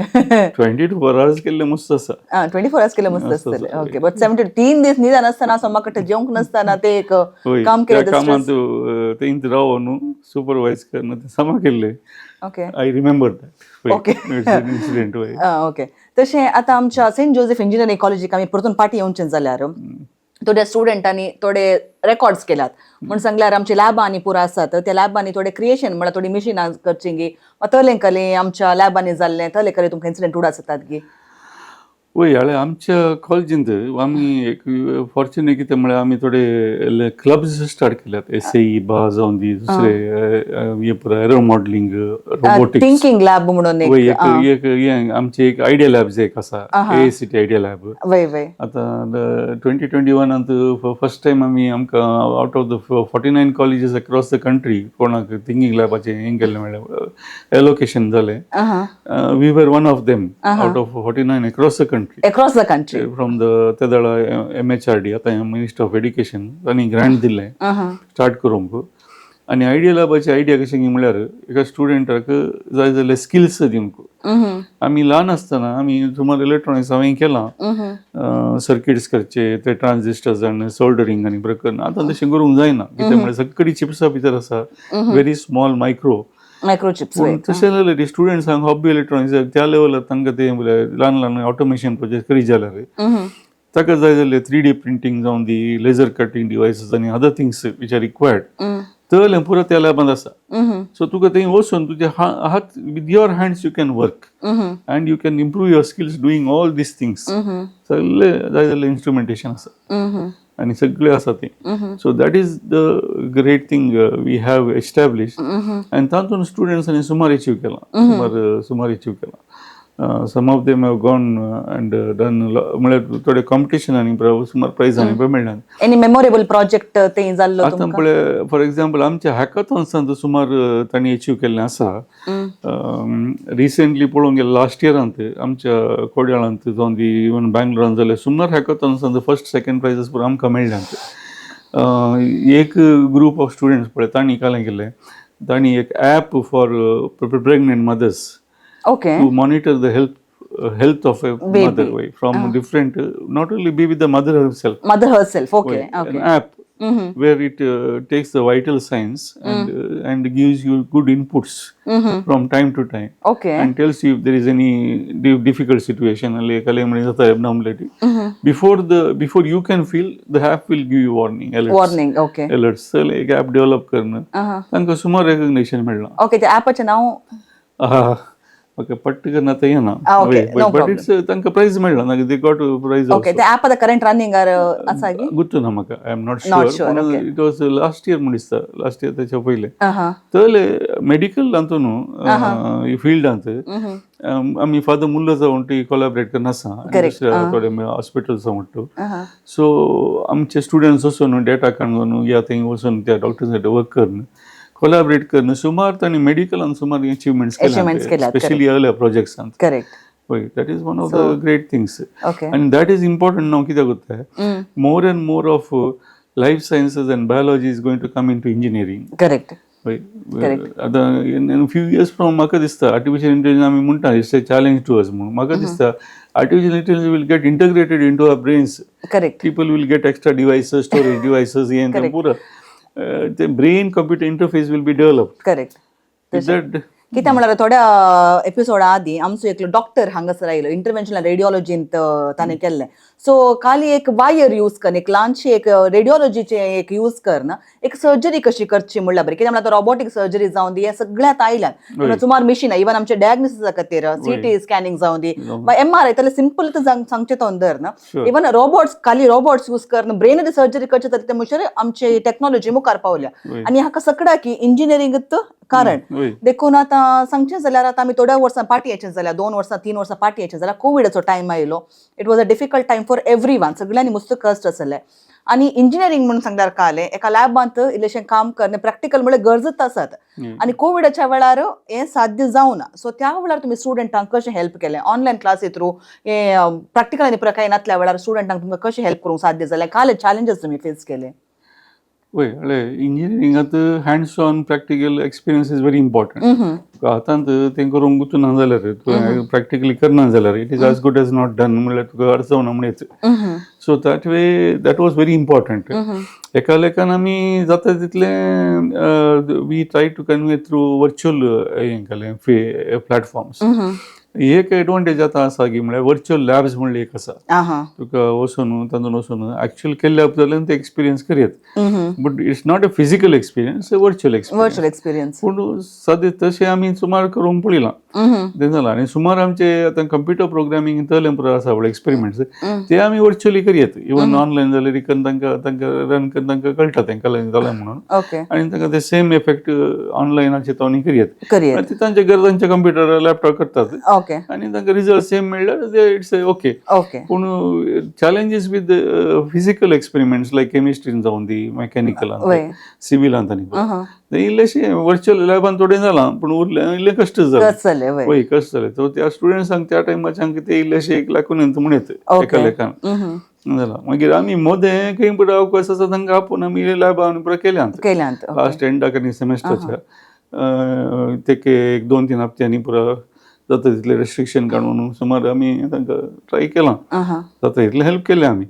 24 hours केले मस्त असा. 24 hours केले मस्त असतले. Okay. But 73 days निदान असताना असं म्हाका जेवंक नसताना ते एक काम केले. त्या कामांत ते इंत रावून सुपरवाइज करणं ते समा केले. Okay. I remember that. Okay. It's an incident way. Okay. तशें आतां आमच्या सेंट जोसेफ इंजिनियरिंग कॉलेजीक आमी परतून पाटी येवचें जाल्यार थोड्या स्टुडंटांनी थोडे रेकॉर्ड्स केल्यात म्हण सांगल्यार आमचे लॅबांनी पुरो आसात त्या लॅबांनी थोडे क्रिएशन म्हळ्यार थोडी मिशिनां करचीं गी तले कले आमच्या लॅबांनी जाल्लें तले कले तुमकां इन्सिडेंट उडास जातात गी. वय हाळे आमच्या कॉलेजींत आमी एक फॉर्च्युनेट कितें म्हळ्यार आमी थोडे क्लब्स स्टार्ट केल्यात SAE बा जावन दी दुसरे हे पुरो arrow modelling robotics thinking lab म्हणून एक आमचे एक आयडिया लॅब्स एक आसा AICT आयडिया लॅब. वय वय आतां 2021 फर्स्ट टायम आमी आमकां out of the 49 colleges across the country कोणाक थिंकिंग लॅबाचें हें केल्लें म्हळ्यार एलोकेशन जालें. We were one of them out of 49 across the country. Across the country. From the तेदळा MHRD आता मिनिस्टर ऑफ एड्युकेशन तांणी ग्रांट दिल्लें स्टार्ट करूंक आनी आयडिया लॅबाची आयडिया कशें की म्हळ्यार एका स्टुडंटाक जाय जाल्यार स्किल्स दिवंक. आमी ल्हान आसतना आमी सुमार इलेक्ट्रॉनिक्स हांवें केलां सर्किट्स करचे ते ट्रान्झिस्टर्स आनी सोल्डरिंग आनी प्रकरण आतां तशें करूंक जायना कित्याक म्हळ्यार सगळी चिप्सा भितर आसा व्हेरी स्मॉल मायक्रोचिप्स. तशें जाल्यार ती स्टुडंट्सांक हॉबी इलेक्ट्रॉनिक्स त्या लेवलार तांकां ते ल्हान ल्हान ऑटोमेशन प्रोजेक्ट करीत जाल्यार ताका जाय जाल्यार 3D प्रिंटींग जावन दी लेजर कटिंग डिवायसीस आनी other things which are required तले पुरो त्या लॅबांत आसा. सो तुका थंय वचून तुजे हात with your hands you can work and you can improve your skills doing all these things. सगळे जाय जाल्यार इन्स्ट्रुमेंटेशन आसा आनी सगळे आसा ते. So that is the great thing we have established आनी तातूंत स्टुडंट्सांनी सुमार अचीव केला. Some of them have gone and done म्हळ्यार थोडे कॉम्पिटिशनांनी सुमार प्रायजांनी पळय मेळ्ळ्यात. एनी मेमोरेबल प्रोजेक्ट ते जाल्लो आतां पळय फॉर एग्जाम्पल आमच्या हॅकाथॉन्सांत सुमार तांणी अचीव केल्लें आसा. रिसेंटली पळोवंक गेल्यार लास्ट इयरांत आमच्या कोड्याळांत जावन दी इवन बँगलोरांत जाल्यार सुमार हॅकाथॉन्सांत फर्स्ट सेकंड प्रायजीस पुरो आमकां मेळ्ळ्यात. एक ग्रूप ऑफ स्टुडंट्स पळय तांणी कालें केलें तांणी एक app for pregnant mothers Okay. to monitor the health of a mother from different not only be with the mother herself. Okay. An app where it takes the vital signs and gives you good inputs from time to time. Okay. And tells you if there is any difficult situation like abnormality. Before you can feel the app will give you alerts. Okay. Alerts. So like app develop करणं तांकां सुमार recognition मेळ्ळां. Okay. त्या ॲपाचें नांव okay पट्ट करना ते ना बट इट्स तांकां प्राइज मेळ्ळा ना दे गॉट प्राइज ओके ते ॲप आतां करंट रनिंग आसा की गुत्तू ना म्हाका I am not sure it वाज लास्ट इयर म्हण दिसता लास्ट इयर ताच्या पयले तले मेडिकल हातून फिल्डांत आमी फादर मुल्ला जावन ती कोलॅबरेट करना आसा दुसऱ्या थोडे हॉस्पिटल्स म्हणटू सो आमचे स्टुडंट्स वचून डेटा काडून या थंय वचून त्या डॉक्टर्स वर्क करून कोलॅबरेट करणं सुमार तांणी मेडिकलान सुमार अचिव्हमेंट्स केल्या स्पेशली अर्ली प्रोजेक्ट्सांत. करेक्ट. पळय that is one of the great things आनी दॅट इज इम्पॉर्टंट नाव कित्याक जाता more and more of life sciences and biology is going to come into engineering. Correct. आतां in few years from म्हाका दिसता artificial intelligence आमी म्हणटा it's a challenge to us म्हणून म्हाका दिसता artificial intelligence will get integrated into our brains. People will get extra devices, storage devices, हें तें पुरो ते brain computer interface will be developed. Correct. कित्याक म्हळ्यार थोड्या एपिसोडा आदीं आमचो एक डॉक्टर हांगासर आयलो इंटरव्हेन्शनल रेडिओलॉजींत ताणें केल्लें. सो खाली एक वायर यूज करन, एक ल्हानशी एक रेडिओलॉजीचे एक यूज करन एक सर्जरी कशी करची म्हणल्यार बरें. कित्याक म्हळ्यार रोबोटीक सर्जरी जावन दी हें सगळ्यात आयल्यान सुमार मशीन इवन आमचे डायग्नोसिसा खातीर CT स्कॅनिंग जावन दी वा MRI जाल्यार सिंपल सांगचें तो धर ना. इवन रोबोट्स खाली रोबोट्स यूज करन ब्रेन सर्जरी करचे जाल्यार ते म्हणचे आमची टेक्नॉलॉजी मुखार पावल्या. आनी हाका सगळ्या की इंजिनियरिंगच कारण देखून आतां सांगचें जाल्यार आतां आमी थोड्या वर्सां पाटी येचें जाल्यार 2 वर्सां 3 वर्सां पाटी येचें जाल्यार कोविडाचो टायम आयलो. It was a difficult time for every one. सगळ्यांनी मस्त कश्ट आसलें. आनी इंजिनियरिंग म्हणून सांगल्यार कळलें एका लॅबांत इल्लेशें काम करन प्रॅक्टिकल म्हळ्यार गरजत आसात. आनी कोविडाच्या वेळार हें साध्य जावना. सो त्या वेळार तुमी स्टुडंटांक कशें हेल्प केलें ऑनलायन क्लासी थ्रू हें प्रॅक्टिकल आनी प्रकाय नासल्या वेळार स्टुडंटांक तुमकां कशें हेल्प करूंक साध्य जालें काय चॅलेंजीस तुमी फेस केले? इंजिनियरिंगांत hands on practical experience is very important. आतां तें करूंक गुंतूना जाल्यार प्रॅक्टिकली करना जाल्यार it is as good as not done म्हणल्यार तुका अर्थ जावना म्हणून. So that way that was very important. एका लेखान आमी जाता तितलें we try to convey through virtual हें केलें प्लॅटफॉर्म्स. एक एडवांटेज आतां आसा की म्हळ्यार वर्च्युअल लॅब्स म्हणले एक आसा. तुका वचून तातूंत वचून एक्चुअल केल्या उपरांत ते एक्सपिरियन्स करयत. But it's not a physical experience, a virtual experience. पूण सद्या तशें आमी सुमार करून पळयलां. तें जालां आनी सुमार आमचे आतां कंप्युटर प्रोग्रामींग तलें पुरो आसा पळय एक्सपेरिमेंट्स ते आमी वर्च्युअली करयत. इवन ऑनलायन जाल्यार तांकां रन करून तांकां कळटा तेंकां जालें म्हणून. आनी तांकां ते सेम इफेक्ट ऑनलायनाचे तो करयत. ती तांच्या गरजांचे कंप्युटर लॅपटॉप करतात आनी तांकां रिजल्ट सेम मेळ्ळ्यार इट्स ओके. पूण चॅलेंजीस वीथ फिजिकल एक्सपेरिमेंट्स लायक केमिस्ट्रीन जावन दी, मेकॅनिकलांत, सिविलांत आनी इल्लेशें वर्च्युअल लॅबान थोडें जालां पूण उरलें इल्लें कश्ट जालें. कश्ट जालें. सो त्या स्टुडंट्सांक त्या टायमाच्यान कितें इल्लेशें एक लागून म्हणत एका लेखान जालां. मागीर आमी मोदें खंय पुरो अवकाश आसा तांकां आपोवन आमी लॅबान पुरो केल्यांत लास्ट एंडाक आनी सेमेस्टरच्या. ते 1-2-3 हप्त्यांनी पुरो जाता तितलें रेस्ट्रिक्शन काडून सुमार आमी तांकां ट्राय केलां. जाता तितलें हेल्प केलें आमी.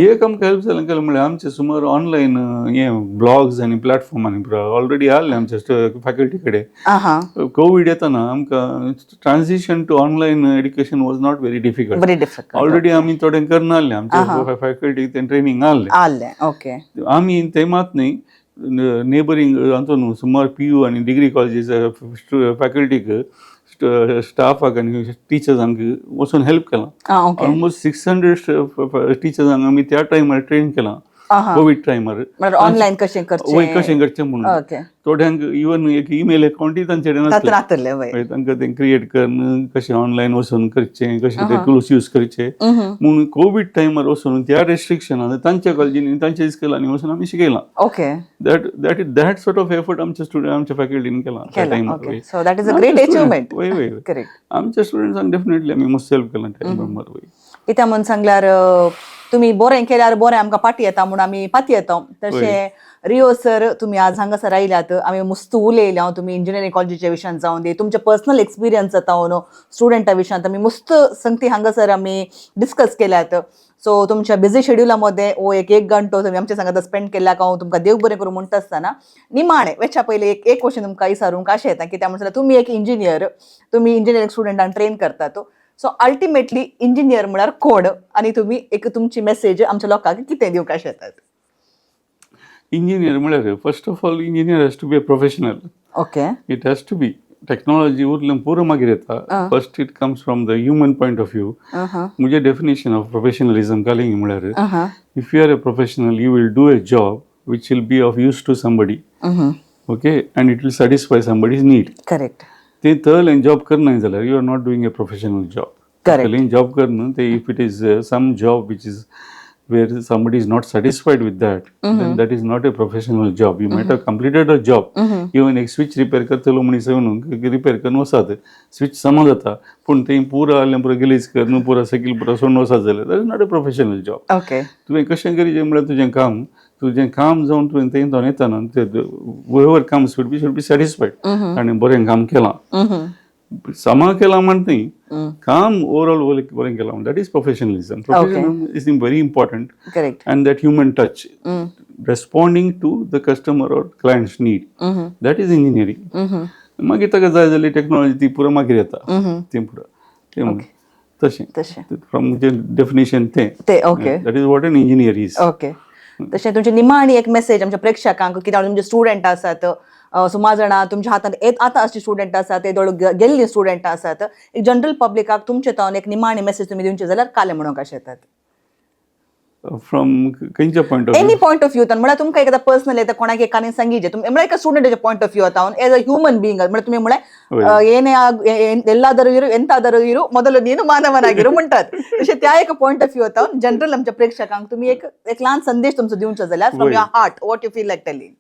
एक आमकां हेल्प जालें केलें म्हळ्यार आमचे सुमार ऑनलायन हें ब्लॉग्स आनी प्लॅटफॉर्मांनी पुरो ऑलरेडी आहले आमच्या फॅकल्टी कडेन. कोवीड येताना आमकां transition to online education was not very difficult. Already आमी थोडें करना आहलें आमच्या फॅकल्टी तें ट्रेनींग आहलें. आमी तें मात न्ही नेबरींग हातून सुमार PU आनी डिग्री कॉलेजीच्या फॅकल्टीक स्टाफाक आनी टिचर्सांक वचून हेल्प केलां. ऑलमोस्ट 600 टिचर्सांक आमी त्या टायमार ट्रेन केलां कोवीड टायमार ऑनलायन कशें करचें म्हणून. थोड्यांक इवन एक ईमेल अकाउंटूय तांचे कडेन नासलें. तांकां तें क्रिएट करून कशें ऑनलायन वचून करचें, कशें ते टुल्स यूज करचे म्हणून कोवीड टायमार वचून त्या रेस्ट्रिक्शनान तांच्या कॉलेजींनी तांच्या इस्कुलांनी वचून आमी शिकयलां. दॅट सॉर्ट ऑफ एफर्ट आमच्या स्टुडंट आमच्या फॅकल्टीन केलां त्या टायमार. आमच्या स्टुडंट्सांक डेफिनेटली आमी मस्त हेल्प केलां त्या टायमार. कित्याक म्हणून सांगल्यार तुमी बरें केल्यार बरें आमकां पाटी येता म्हणून आमी पाती येता. तशें रियो सर तुमी आज हांगासर आयल्यात. आमी मस्त उलयल्या. तुमी इंजिनियरींग कॉलेजीच्या विशयान जावन दी तुमचे पर्सनल एक्सपिरियन्स जाता स्टुडंटा विशयान आमी मस्त संगती हांगासर आमी डिस्कस केल्यात. सो तुमच्या बिझी शेड्युला मध्ये एक घंटो तुम्ही आमच्या सांगात स्पेंड केला का तुमकां देव बरें करूं म्हणटा आसतना निमाणे वेच्या पयलीं एक क्वेश्चन तुमकां विचारूंक अशें येता की त्या म्हणल्यार तुमी एक इंजिनियर, तुमी इंजिनियरिंग स्टुडंटांक ट्रेन करतात. सो अल्टिमेटली इंजिनियर म्हळ्यार कोड आनी तुमी एक तुमची मेसेज आमच्या लोकांक कितें दिवंक अशें येतात? इंजिनियर म्हळ्यार first of all engineer has to be a professional. Okay. It has to be technology उरलें पुरो मागीर येता. First it comes from the human point of view. म्हणजे डेफिनेशन ऑफ प्रोफेशनलिझम कालें म्हळ्यार if you are a professional you will do a job which will be of use to somebody. Okay. And it will satisfy somebody's need. Correct. ते तळें job करना जाल्यार you R not doing a professional job. तळें job करना ते if it is some job which is where somebody is not satisfied with that, then that is not a professional job. You might have completed a job. Even एक switch repair करतलो मनीस येवन repair करून वसात, switch समज जाता पूण तें पुरो आसलें पुरो गिलीज करून पुरो सायकल पुरो सोडून वसात जाल्यार that is not a professional job. Okay. तुवें कशें करीचें म्हळ्यार तुजें काम तुजें काम जावन तुवें तें जावन येता न्हू ते whoever comes should be satisfied आनी बरें काम केलां समा केला म्हणटा न्ही काम ओवरऑल बरें केलां that is professionalism is very important correct and that human touch responding to the customer or client's need that is engineering मागीर ताका जाय जाली टेक्नॉलॉजी ती पुरो मागीर येता ती पुरो तशें फ्रॉम डेफिनेशन ते okay that is what an engineer is okay तशें तुमचे निमाणी एक मेसेज आमच्या प्रेक्षकांक कित्याक तुमचे स्टुडंट आसात सुमार जाणां तुमच्या हातांत आतां अशी स्टुडंट आसात ते गेल्ली स्टुडंट आसात एक जनरल पब्लिकाक तुमचे तावन एक निमाणी मेसेज तुमी दिवचे जाल्यार काले म्हणूंक अशें येतात फ्रॉम खंयच्या point of any point of view म्हळ्यार तुमकां एकदा पर्सनल येता कोणाक एकाने सांगिजे म्हळ्यार एका स्टुडंटाचे पॉयंट ऑफ व्यू आतां एज अ ह्यूमन बीइंग म्हळ्यार तुमी म्हळ्यार ಎಲ್ಲಾದರೂ ಇರು ಎಂತಾದರೂ ಇರು ಮೊದಲು ನೀನು ಮಾನವನಾಗಿರು म्हणटात तशें त्या एक पॉयंट ऑफ व्यू आतां जनरल आमच्या प्रेक्षकांक तुमी एक ल्हान संदेश तुमचो दिवचो जाल्यार from your heart what you feel like telling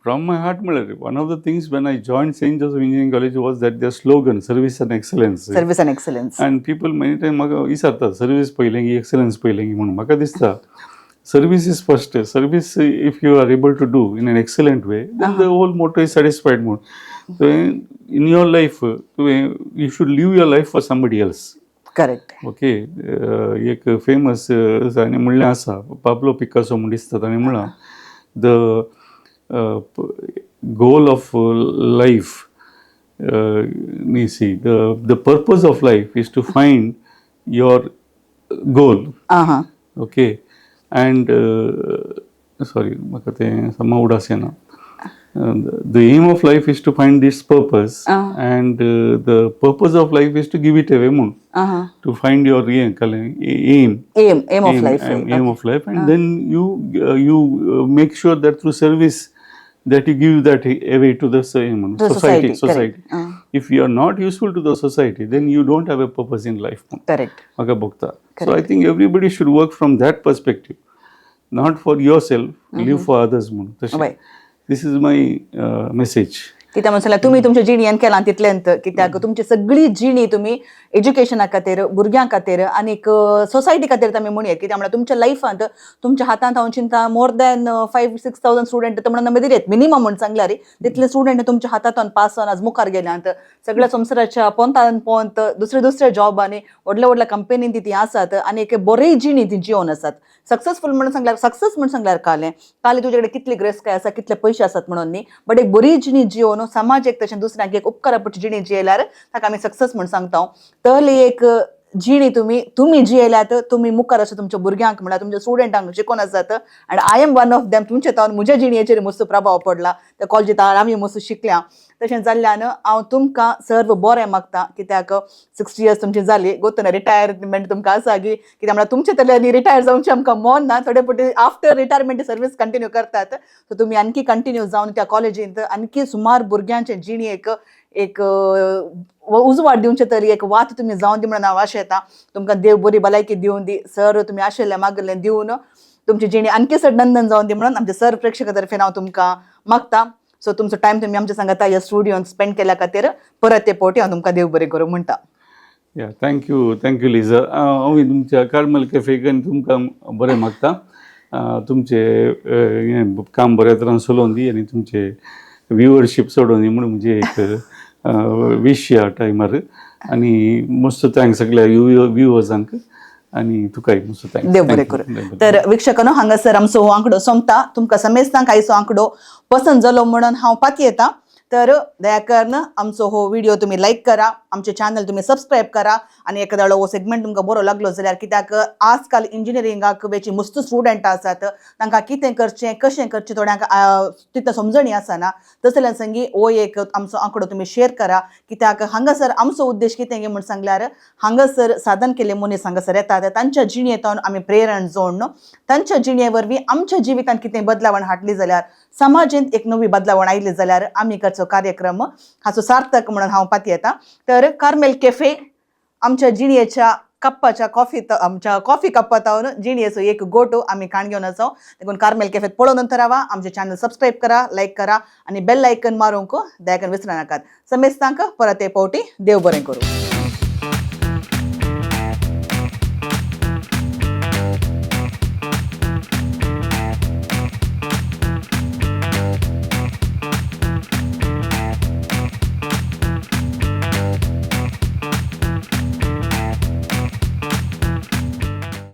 From my heart, one of the things when I joined St. Joseph Engineering College was that their slogan, service and excellence. Service and excellence. And people many times म्हाका विचारतात service पयलेंगी excellence पयलेंगी म्हणून म्हाका दिसता service is first. Service if you are able to do in an excellent way, then the whole motto is satisfied म्हणून. So in your life, you should live your life for somebody else. Correct. Okay. एक famous जाणे म्हणलें आसा Pablo Picasso म्हूण दिसता ताणें म्हणलां the goal of life the purpose of life is to find your goal okay and sorry म्हाका तें समा उडास येना the aim of life is to find this purpose and the purpose of life is to give it away म्हणून to find your aim of life and then you make sure that through service that you give that away to the society. If you are not useful to the society, then you don't have a purpose in life. Correct. So I think everybody should work from that perspective, not for yourself, live for others. This is my message. कित्याक म्हणल्यार तुमी तुमच्या जिणेन केलां तितलेंत कित्याक तुमची सगळी जिणी तुमी एज्युकेशना खातीर भुरग्यां खातीर आनीक सोसायटी खातीर तुमी म्हणयात कित्याक म्हळ्यार तुमच्या लायफांत तुमच्या हातांत हांव चिंता मोर दॅन 5,000-6,000 स्टुडंट म्हणून नंबर दिलेत मिनिमम म्हणून सांगल्यार तितले स्टुडंट तुमच्या हातांतून पास जावन आज मुखार गेल्यात सगळ्या संवसाराच्या पोंत दुसऱ्या जॉबांनी व्हडल्या कंपनीन ती आसात आनी एक बरी जिणी ती जिवन आसात सक्सेसफूल म्हणून सांगल्यार काले तुजे कडेन कितली ग्रेस्काय आसा कितले पयशे आसात म्हणून न्ही बट एक बरी जिणी जिवन समाज एक तशें दुसऱ्यांक एक उपकारापट जिणी जियेल्यार ताका आमी सक्सेस म्हणून सांगता तर एक जिणी तुमी जियेल्यात तुमी मुखार अशें तुमच्या भुरग्यांक म्हणल्यार तुमच्या स्टुडंटांक शिकोवन आसात आनी I am one of them तुमचे तावन म्हज्या जिणयेचेर मस्त प्रभाव पडला त्या कॉलेजींत आमी मस्त शिकल्या तशें जाल्ल्यान हांव तुमकां सर्व बरें मागता कित्याक 60 इयर्स तुमची जाली गोतून रिटायरमेंट तुमकां आसा की कित्याक म्हळ्यार तुमचे तरे रिटायर जावचे आमकां मन ना थोडे पटी आफ्टर रिटायरमेंट सर्वीस कंटिन्यू करतात सो तुमी आणखी कंटिन्यू जावन त्या कॉलेजींत आणखी सुमार भुरग्यांचे जिणयेक एक उजवाड दिवचे तरी एक वात तुमी जावन दी म्हणून हांव आशेता तुमकां देव बरी भलायकी दिवन दी सर तुमी आशिल्लें मागलें दिवन तुमची जिणी आणखी चड नंदन जावन दी म्हणून आमच्या सर प्रेक्षका तर्फे हांव तुमकां मागता सो तुमचो टायम तुमी आमच्या सांगाता ह्या स्टुडियोन स्पेंड केल्या खातीर परत ते पोटी हांव तुमकां देव बरें करूं म्हणटा थँक्यू लिझा हांव तुमच्या कार्मेल कॅफेक तुमकां बरें मागता तुमचे काम बऱ्या तरेन चलोवन दी आनी तुमचे व्ह्युअरशीप सोडून दी म्हणून म्हणजे एक विश ह्या टायमार आनी मस्त थँक्स सगळ्या व्ह्युअर्सांक आनी तुकाय मस्त थँक्स देव बरें करूं तर वीक्षकांनो हांगासर आमचो हो आंकडो सोंपता तुमकां समेस्तांक आयचो आंकडो पसंत जालो म्हणून हांव पाती येता तर दया करून आमचो हो व्हिडिओ तुम्ही लाईक करा आमचे चॅनल तुम्ही सबस्क्राईब करा आणि एखादा हो सेगमेंट तुमकां बरो लागलो जाल्यार कित्याक आजकाल इंजिनियरिंगाक वेची मस्त स्टुडंट आसात तांकां कितें करचें कशें करचें थोड्यांक तितलें समजणी आसना तसल्या संगी हो एक आमचो आंकडो तुम्ही शेअर करा कित्याक हांगासर आमचो उद्देश कितें गे म्हण सांगल्यार हांगासर साधन केले मनीस हांगासर येतात तांच्या जिणेंतून आमी प्रेरण जोडन तांच्या जिणे वरवीं आमच्या जिवितांत कितें बदलावण हाडली जाल्यार समाजांत एक नवी बदलावण आयली जाल्यार आमी करचो कार्यक्रम हाचो सार्थक म्हणून हांव पाती येता तर कार्मेल कॅफे आमच्या जिणयेच्या कप्पाच्या आमच्या कॉफी कप्पातावन जिणयेचो एक गोटो आमी काण घेवन आसा देखून कार्मेल कॅफेत पळोवन नंतर रावा आमचे चॅनल सबस्क्राईब करा लाईक करा आणि बेल आयकन मारूंक दयाकन विसरनाकात समेस्तांक परत ते पावटी देव बरें करूं.